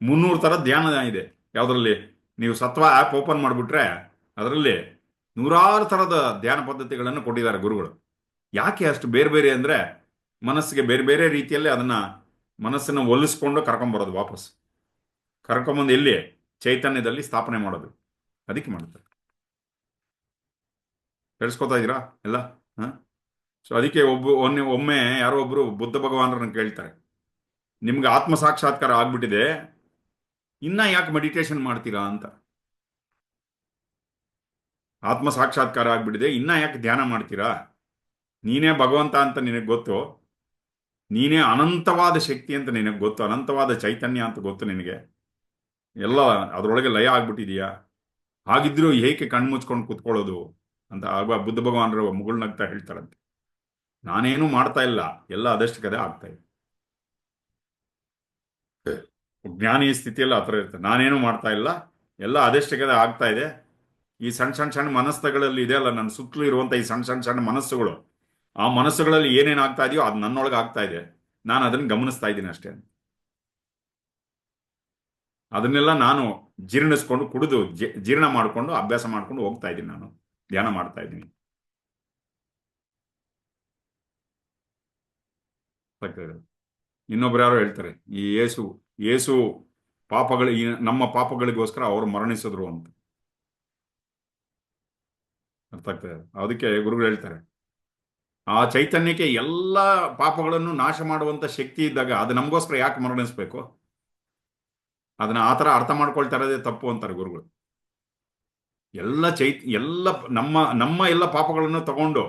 300 ಥರ ಧ್ಯಾನ ಇದೆ. ಯಾವುದರಲ್ಲಿ ನೀವು ಸತ್ವ ಆ್ಯಪ್ ಓಪನ್ ಮಾಡಿಬಿಟ್ರೆ ಅದರಲ್ಲಿ ನೂರಾರು ಥರದ ಧ್ಯಾನ ಪದ್ಧತಿಗಳನ್ನು ಕೊಟ್ಟಿದ್ದಾರೆ ಗುರುಗಳು. ಯಾಕೆ ಅಷ್ಟು ಬೇರೆ ಬೇರೆ ಅಂದರೆ, ಮನಸ್ಸಿಗೆ ಬೇರೆ ಬೇರೆ ರೀತಿಯಲ್ಲಿ ಅದನ್ನ ಮನಸ್ಸನ್ನು ಒಲಿಸ್ಕೊಂಡು ಕರ್ಕೊಂಬರೋದು, ವಾಪಸ್ ಕರ್ಕೊಂಬಂದು ಎಲ್ಲಿ ಚೈತನ್ಯದಲ್ಲಿ ಸ್ಥಾಪನೆ ಮಾಡೋದು. ಅದಕ್ಕೆ ಮಾಡ್ತಾರೆ. ಕೇಳಿಸ್ಕೊತಾ ಇದ್ದೀರಾ ಎಲ್ಲ? ಸೊ ಅದಕ್ಕೆ ಒಮ್ಮೆ ಯಾರೋ ಒಬ್ರು ಬುದ್ಧ ಭಗವಾನರನ್ನು ಕೇಳ್ತಾರೆ, ನಿಮ್ಗೆ ಆತ್ಮ ಸಾಕ್ಷಾತ್ಕಾರ ಆಗ್ಬಿಟ್ಟಿದೆ, ಇನ್ನ ಯಾಕೆ ಮೆಡಿಟೇಷನ್ ಮಾಡ್ತೀರಾ ಅಂತ. ಆತ್ಮ ಸಾಕ್ಷಾತ್ಕಾರ ಆಗ್ಬಿಟ್ಟಿದೆ, ಇನ್ನ ಯಾಕೆ ಧ್ಯಾನ ಮಾಡ್ತೀರಾ? ನೀನೇ ಭಗವಂತ ಅಂತ ನಿನಗೆ ಗೊತ್ತು, ನೀನೇ ಅನಂತವಾದ ಶಕ್ತಿ ಅಂತ ನಿನಗೆ ಗೊತ್ತು, ಅನಂತವಾದ ಚೈತನ್ಯ ಅಂತ ಗೊತ್ತು ನಿನಗೆ, ಎಲ್ಲ ಅದರೊಳಗೆ ಲಯ ಆಗ್ಬಿಟ್ಟಿದೀಯಾ, ಹಾಗಿದ್ರೂ ಏಕೆ ಕಣ್ಮುಚ್ಕೊಂಡು ಕೂತ್ಕೊಳ್ಳೋದು ಅಂತ ಆಗ ಬುದ್ಧ ಭಗವಾನರು ಮುಗುಳ್ನಗ್ತಾ ಹೇಳ್ತಾರಂತೆ, ನಾನೇನು ಮಾಡ್ತಾ ಇಲ್ಲ, ಎಲ್ಲ ಅದಷ್ಟು ಕದೆ ಆಗ್ತಾ ಇದೆ. ಜ್ಞಾನಿ ಸ್ಥಿತಿಯಲ್ಲಿ ಆ ಥರ ಇರ್ತದೆ. ನಾನೇನು ಮಾಡ್ತಾ ಇಲ್ಲ, ಎಲ್ಲ ಅದಷ್ಟು ಕದೆ ಆಗ್ತಾ ಇದೆ. ಈ ಸಣ್ಣ ಸಣ್ಣ ಸಣ್ಣ ಮನಸ್ಸುಗಳಲ್ಲಿ ಇದೆ ಅಲ್ಲ, ನನ್ನ ಸುತ್ತಲೂ ಇರುವಂಥ ಈ ಸಣ್ಣ ಸಣ್ಣ ಸಣ್ಣ ಮನಸ್ಸುಗಳು, ಆ ಮನಸ್ಸುಗಳಲ್ಲಿ ಏನೇನು ಆಗ್ತಾ ಇದೆಯೋ ಅದು ನನ್ನೊಳಗೆ ಆಗ್ತಾ ಇದೆ, ನಾನು ಅದನ್ನು ಗಮನಿಸ್ತಾ ಇದ್ದೀನಿ ಅಷ್ಟೇ. ಅದನ್ನೆಲ್ಲ ನಾನು ಜೀರ್ಣಿಸ್ಕೊಂಡು ಕುಡಿದು ಜೀರ್ಣ ಮಾಡಿಕೊಂಡು ಅಭ್ಯಾಸ ಮಾಡ್ಕೊಂಡು ಹೋಗ್ತಾ ಇದ್ದೀನಿ, ನಾನು ಧ್ಯಾನ ಮಾಡ್ತಾ ಇದ್ದೀನಿ. ಇನ್ನೊಬ್ರು ಯಾರೋ ಹೇಳ್ತಾರೆ, ಈ ಯೇಸು ಪಾಪಗಳು, ನಮ್ಮ ಪಾಪಗಳಿಗೋಸ್ಕರ ಅವರು ಮರಣಿಸಿದ್ರು ಅಂತ. ಅರ್ಥ ಆಗ್ತದೆ? ಅದಕ್ಕೆ ಗುರುಗಳು ಹೇಳ್ತಾರೆ, ಆ ಚೈತನ್ಯಕ್ಕೆ ಎಲ್ಲ ಪಾಪಗಳನ್ನು ನಾಶ ಮಾಡುವಂತ ಶಕ್ತಿ ಇದ್ದಾಗ ಅದು ನಮಗೋಸ್ಕರ ಯಾಕೆ ಮರಣಿಸ್ಬೇಕು? ಅದನ್ನ ಆ ಥರ ಅರ್ಥ ಮಾಡ್ಕೊಳ್ತಾ ಇರೋದೇ ತಪ್ಪು ಅಂತಾರೆ ಗುರುಗಳು. ಎಲ್ಲ ನಮ್ಮ ಎಲ್ಲ ಪಾಪಗಳನ್ನು ತಗೊಂಡು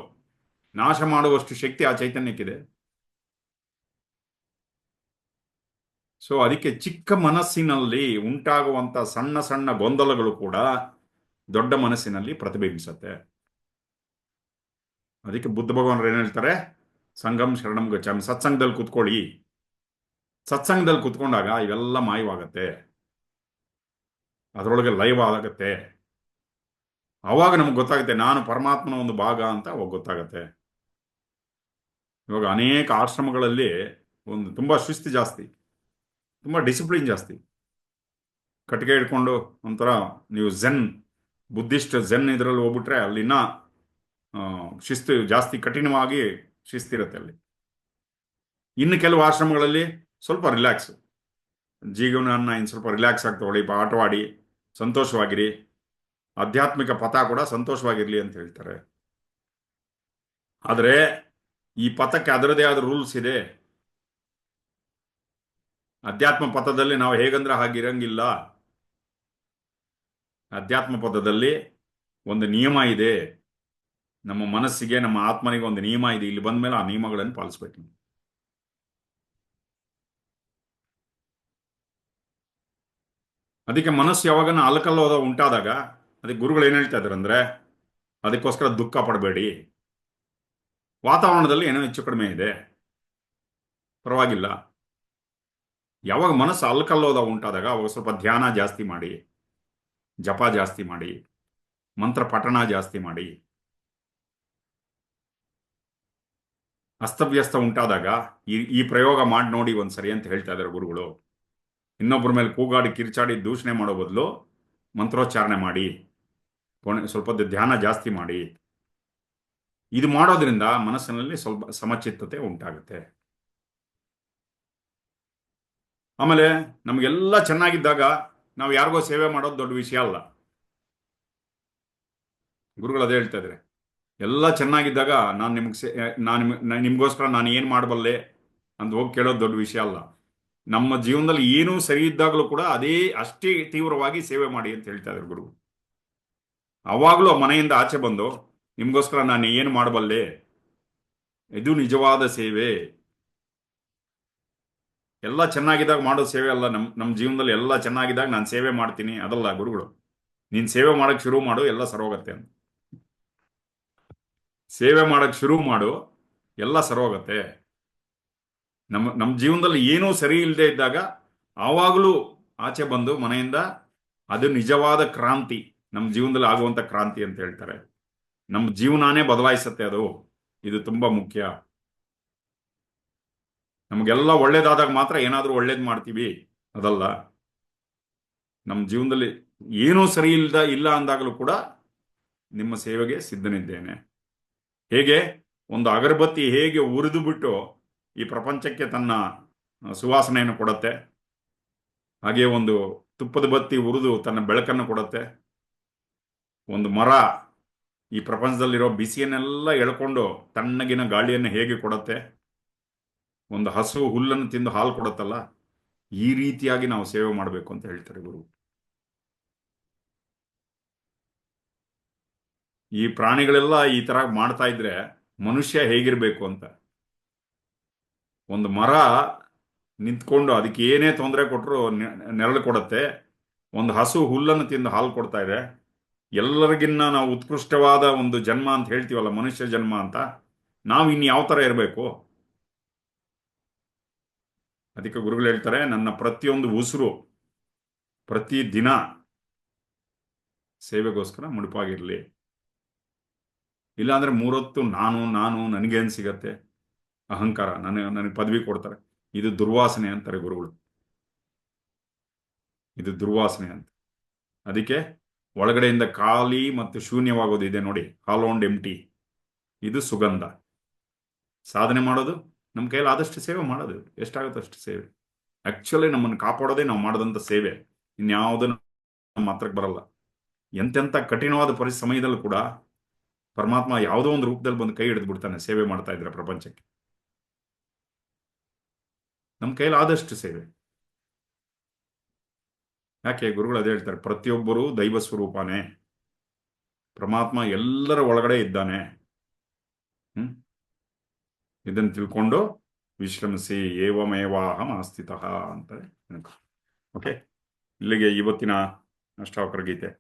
ನಾಶ ಮಾಡುವಷ್ಟು ಶಕ್ತಿ ಆ ಚೈತನ್ಯಕ್ಕಿದೆ. ಸೊ ಅದಕ್ಕೆ ಚಿಕ್ಕ ಮನಸ್ಸಿನಲ್ಲಿ ಉಂಟಾಗುವಂತ ಸಣ್ಣ ಸಣ್ಣ ಗೊಂದಲಗಳು ಕೂಡ ದೊಡ್ಡ ಮನಸ್ಸಿನಲ್ಲಿ ಪ್ರತಿಬಿಂಬಿಸುತ್ತೆ. ಅದಕ್ಕೆ ಬುದ್ಧ ಭಗವಾನರು ಏನ್ ಹೇಳ್ತಾರೆ, ಸಂಗಮ್ ಶರಣಂ ಗಚ್ಚಾಮಿ, ಸತ್ಸಂಗದಲ್ಲಿ ಕುತ್ಕೊಳ್ಳಿ. ಸತ್ಸಂಗದಲ್ಲಿ ಕುತ್ಕೊಂಡಾಗ ಇವೆಲ್ಲ ಮಾಯವಾಗತ್ತೆ, ಅದರೊಳಗೆ ಲೈವ್ ಆಗತ್ತೆ. ಆವಾಗ ನಮ್ಗೆ ಗೊತ್ತಾಗುತ್ತೆ ನಾನು ಪರಮಾತ್ಮನ ಒಂದು ಭಾಗ ಅಂತ ಅವಾಗ ಗೊತ್ತಾಗತ್ತೆ. ಇವಾಗ ಅನೇಕ ಆಶ್ರಮಗಳಲ್ಲಿ ತುಂಬಾ ಶಿಸ್ತು ಜಾಸ್ತಿ, ತುಂಬಾ ಡಿಸಿಪ್ಲಿನ್ ಜಾಸ್ತಿ. ಕಟ್ಟಿಗೆ ಹಿಡ್ಕೊಂಡು ಒಂಥರ ನೀವು ಬುದ್ಧಿಸ್ಟ್ ಇದರಲ್ಲಿ ಹೋಗ್ಬಿಟ್ರೆ ಅಲ್ಲಿನ ಶಿಸ್ತು ಜಾಸ್ತಿ, ಕಠಿಣವಾಗಿ ಶಿಸ್ತಿರುತ್ತೆ ಅಲ್ಲಿ. ಇನ್ನು ಕೆಲವು ಆಶ್ರಮಗಳಲ್ಲಿ ಸ್ವಲ್ಪ ರಿಲ್ಯಾಕ್ಸ್, ಜೀವನನ್ನ ಇನ್ನು ಸ್ವಲ್ಪ ರಿಲ್ಯಾಕ್ಸ್ ಆಗ್ತಗೊಳ್ಳಿ, ಆಟವಾಡಿ ಸಂತೋಷವಾಗಿರಿ, ಆಧ್ಯಾತ್ಮಿಕ ಪಥ ಕೂಡ ಸಂತೋಷವಾಗಿರ್ಲಿ ಅಂತ ಹೇಳ್ತಾರೆ. ಆದರೆ ಈ ಪಥಕ್ಕೆ ಅದರದೇ ಆದ ರೂಲ್ಸ್ ಇದೆ. ಅಧ್ಯಾತ್ಮ ಪಥದಲ್ಲಿ ನಾವು ಹೇಗಂದ್ರೆ ಹಾಗಿರಂಗಿಲ್ಲ. ಅಧ್ಯಾತ್ಮ ಪಥದಲ್ಲಿ ಒಂದು ನಿಯಮ ಇದೆ, ನಮ್ಮ ಮನಸ್ಸಿಗೆ ನಮ್ಮ ಆತ್ಮನಿಗೆ ಒಂದು ನಿಯಮ ಇದೆ. ಇಲ್ಲಿ ಬಂದ ಮೇಲೆ ಆ ನಿಯಮಗಳನ್ನು ಪಾಲಿಸ್ಬೇಕು. ಅದಕ್ಕೆ ಮನಸ್ಸು ಯಾವಾಗನ ಅಲಕಲ್ಲೋದ ಉಂಟಾದಾಗ ಅದಕ್ಕೆ ಗುರುಗಳು ಏನ್ ಹೇಳ್ತಾ ಇದ್ದಾರೆ ಅಂದ್ರೆ, ಅದಕ್ಕೋಸ್ಕರ ದುಃಖ ಪಡಬೇಡಿ. ವಾತಾವರಣದಲ್ಲಿ ಏನೋ ಹೆಚ್ಚು ಕಡಿಮೆ ಇದೆ, ಪರವಾಗಿಲ್ಲ. ಯಾವಾಗ ಮನಸ್ಸು ಅಲ್ಕಲ್ಲೋದ ಉಂಟಾದಾಗ ಅವಾಗ ಸ್ವಲ್ಪ ಧ್ಯಾನ ಜಾಸ್ತಿ ಮಾಡಿ, ಜಪ ಜಾಸ್ತಿ ಮಾಡಿ, ಮಂತ್ರ ಪಠಣ ಜಾಸ್ತಿ ಮಾಡಿ. ಅಸ್ತವ್ಯಸ್ತ ಉಂಟಾದಾಗ ಈ ಪ್ರಯೋಗ ಮಾಡಿ ನೋಡಿ ಒಂದ್ಸರಿ ಅಂತ ಹೇಳ್ತಾ ಇದ್ದಾರೆ ಗುರುಗಳು. ಇನ್ನೊಬ್ಬರ ಮೇಲೆ ಕೂಗಾಡಿ ಕಿರ್ಚಾಡಿ ದೂಷಣೆ ಮಾಡೋ ಬದಲು ಮಂತ್ರೋಚ್ಚಾರಣೆ ಮಾಡಿ, ಸ್ವಲ್ಪ ಧ್ಯಾನ ಜಾಸ್ತಿ ಮಾಡಿ. ಇದು ಮಾಡೋದ್ರಿಂದ ಮನಸ್ಸಿನಲ್ಲಿ ಸ್ವಲ್ಪ ಸಮಚಿತ್ತತೆ ಉಂಟಾಗುತ್ತೆ. ಆಮೇಲೆ ನಮಗೆಲ್ಲ ಚೆನ್ನಾಗಿದ್ದಾಗ ನಾವು ಯಾರಿಗೋ ಸೇವೆ ಮಾಡೋದು ದೊಡ್ಡ ವಿಷಯ ಅಲ್ಲ. ಗುರುಗಳು ಅದೇ ಹೇಳ್ತಾ ಇದ್ದಾರೆ, ಎಲ್ಲ ಚೆನ್ನಾಗಿದ್ದಾಗ ನಿಮ್ಗೋಸ್ಕರ ನಾನು ಏನು ಮಾಡಬಲ್ಲೆ ಅಂತ ಹೋಗಿ ಕೇಳೋದು ದೊಡ್ಡ ವಿಷಯ ಅಲ್ಲ. ನಮ್ಮ ಜೀವನದಲ್ಲಿ ಏನೂ ಸರಿ ಇದ್ದಾಗಲೂ ಕೂಡ ಅಷ್ಟೇ ತೀವ್ರವಾಗಿ ಸೇವೆ ಮಾಡಿ ಅಂತ ಹೇಳ್ತಾ ಇದ್ದಾರೆ ಗುರು. ಅವಾಗಲೂ ಮನೆಯಿಂದ ಆಚೆ ಬಂದು ನಿಮ್ಗೋಸ್ಕರ ನಾನು ಏನು ಮಾಡಬಲ್ಲೆ, ಇದು ನಿಜವಾದ ಸೇವೆ. ಎಲ್ಲ ಚೆನ್ನಾಗಿದ್ದಾಗ ಮಾಡೋ ಸೇವೆ ಅಲ್ಲ. ನಮ್ಮ ಜೀವನದಲ್ಲಿ ಎಲ್ಲ ಚೆನ್ನಾಗಿದ್ದಾಗ ನಾನು ಸೇವೆ ಮಾಡ್ತೀನಿ ಅದಲ್ಲ ಗುರುಗಳು. ನೀನು ಸೇವೆ ಮಾಡಕ್ ಶುರು ಮಾಡು, ಎಲ್ಲ ಸರೋಗತ್ತೆ ಅಂತ. ಸೇವೆ ಮಾಡಕ್ ಶುರು ಮಾಡು, ಎಲ್ಲ ಸರೋಗತ್ತೆ. ನಮ್ಮ ಜೀವನದಲ್ಲಿ ಏನೂ ಸರಿ ಇಲ್ಲದೆ ಇದ್ದಾಗ ಆವಾಗಲೂ ಆಚೆ ಬಂದು ಮನೆಯಿಂದ, ಅದು ನಿಜವಾದ ಕ್ರಾಂತಿ, ನಮ್ಮ ಜೀವನದಲ್ಲಿ ಆಗುವಂತ ಕ್ರಾಂತಿ ಅಂತ ಹೇಳ್ತಾರೆ. ನಮ್ಮ ಜೀವನಾನೇ ಬದಲಾಯಿಸುತ್ತೆ ಅದು. ಇದು ತುಂಬಾ ಮುಖ್ಯ. ನಮಗೆಲ್ಲ ಒಳ್ಳೇದಾದಾಗ ಮಾತ್ರ ಏನಾದರೂ ಒಳ್ಳೇದು ಮಾಡ್ತೀವಿ ಅದಲ್ಲ. ನಮ್ಮ ಜೀವನದಲ್ಲಿ ಏನೂ ಸರಿ ಇಲ್ಲ ಅಂದಾಗಲೂ ಕೂಡ ನಿಮ್ಮ ಸೇವೆಗೆ ಸಿದ್ಧನಿದ್ದೇನೆ. ಹೇಗೆ ಒಂದು ಅಗರಬತ್ತಿ ಹೇಗೆ ಉರಿದು ಬಿಟ್ಟು ಈ ಪ್ರಪಂಚಕ್ಕೆ ತನ್ನ ಸುವಾಸನೆಯನ್ನು ಕೊಡುತ್ತೆ, ಹಾಗೆ ಒಂದು ತುಪ್ಪದ ಬತ್ತಿ ಉರಿದು ತನ್ನ ಬೆಳಕನ್ನು ಕೊಡುತ್ತೆ. ಒಂದು ಮರ ಈ ಪ್ರಪಂಚದಲ್ಲಿರೋ ಬಿಸಿಯನ್ನೆಲ್ಲ ಎಳ್ಕೊಂಡು ತಣ್ಣಗಿನ ಗಾಳಿಯನ್ನು ಹೇಗೆ ಕೊಡುತ್ತೆ, ಒಂದು ಹಸು ಹುಲ್ಲನ್ನು ತಿಂದು ಹಾಲು ಕೊಡುತ್ತಲ್ಲ, ಈ ರೀತಿಯಾಗಿ ನಾವು ಸೇವೆ ಮಾಡಬೇಕು ಅಂತ ಹೇಳ್ತಾರೆ ಗುರು. ಈ ಪ್ರಾಣಿಗಳೆಲ್ಲ ಈ ತರ ಮಾಡ್ತಾ ಇದ್ರೆ ಮನುಷ್ಯ ಹೇಗಿರ್ಬೇಕು ಅಂತ. ಒಂದು ಮರ ನಿಂತ್ಕೊಂಡು ಅದಕ್ಕೆ ಏನೇ ತೊಂದರೆ ಕೊಟ್ಟರು ನೆರಳು ಕೊಡುತ್ತೆ. ಒಂದು ಹಸು ಹುಲ್ಲನ್ನು ತಿಂದು ಹಾಲು ಕೊಡ್ತಾ ಇದೆ. ಎಲ್ಲರಿಗಿನ್ನ ನಾವು ಉತ್ಕೃಷ್ಟವಾದ ಒಂದು ಜನ್ಮ ಅಂತ ಹೇಳ್ತೀವಲ್ಲ, ಮನುಷ್ಯ ಜನ್ಮ ಅಂತ. ನಾವು ಇನ್ ಯಾವ ತರ ಇರಬೇಕು? ಅದಕ್ಕೆ ಗುರುಗಳು ಹೇಳ್ತಾರೆ, ನನ್ನ ಪ್ರತಿಯೊಂದು ಉಸಿರು ಪ್ರತಿ ದಿನ ಸೇವೆಗೋಸ್ಕರ ಮುಡುಪಾಗಿರ್ಲಿ. ಇಲ್ಲಾಂದ್ರೆ ಮೂರೊತ್ತು ನಾನು ನನಗೇನು ಸಿಗತ್ತೆ, ಅಹಂಕಾರ, ನನಗೆ ಪದವಿ ಕೊಡ್ತಾರೆ, ಇದು ದುರ್ವಾಸನೆ ಅಂತಾರೆ ಗುರುಗಳು. ಇದು ದುರ್ವಾಸನೆ ಅಂತ. ಅದಕ್ಕೆ ಒಳಗಡೆಯಿಂದ ಖಾಲಿ ಮತ್ತು ಶೂನ್ಯವಾಗೋದಿದೆ ನೋಡಿ, ಹಾಲೋ ಅಂಡ್ ಎಂಟಿ, ಇದು ಸುಗಂಧ. ಸಾಧನೆ ಮಾಡೋದು, ನಮ್ಮ ಕೈಯಲ್ಲಿ ಆದಷ್ಟು ಸೇವೆ ಮಾಡೋದು, ಎಷ್ಟಾಗುತ್ತೋ ಅಷ್ಟು ಸೇವೆ. ಆಕ್ಚುಲಿ ನಮ್ಮನ್ನು ಕಾಪಾಡೋದೇ ನಾವು ಮಾಡಿದಂಥ ಸೇವೆ. ಇನ್ಯಾವುದೂ ನಮ್ಮ ಹತ್ರಕ್ಕೆ ಬರಲ್ಲ. ಎಂತೆಂಥ ಕಠಿಣವಾದ ಸಮಯದಲ್ಲೂ ಕೂಡ ಪರಮಾತ್ಮ ಯಾವುದೋ ಒಂದು ರೂಪದಲ್ಲಿ ಬಂದು ಕೈ ಹಿಡಿದು ಬಿಡ್ತಾನೆ ಸೇವೆ ಮಾಡ್ತಾ ಇದ್ರೆ ಪ್ರಪಂಚಕ್ಕೆ. ನಮ್ಮ ಕೈಯಲ್ಲಿ ಆದಷ್ಟು ಸೇವೆ. ಯಾಕೆ ಗುರುಗಳು ಅದೇ ಹೇಳ್ತಾರೆ, ಪ್ರತಿಯೊಬ್ಬರು ದೈವ ಸ್ವರೂಪನೇ, ಪರಮಾತ್ಮ ಎಲ್ಲರ ಒಳಗಡೆ ಇದ್ದಾನೆ. ಇದನ್ನು ತಿಳ್ಕೊಂಡು ವಿಶ್ರಮಿಸಿ, ಏವಮೇವಾಹಂ ಆಸ್ಥಿತಃ ಅಂತಾರೆ. ಓಕೆ, ಇಲ್ಲಿಗೆ ಇವತ್ತಿನ ಅಷ್ಟಾವಕ್ರ ಗೀತೆ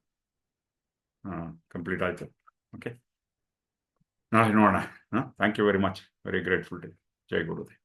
ಕಂಪ್ಲೀಟ್ ಆಯ್ತು. ಓಕೆ, ನಾಳೆ ನೋಡೋಣ. Thank you very much, very grateful to. ಜೈ ಗುರುದೇವ್.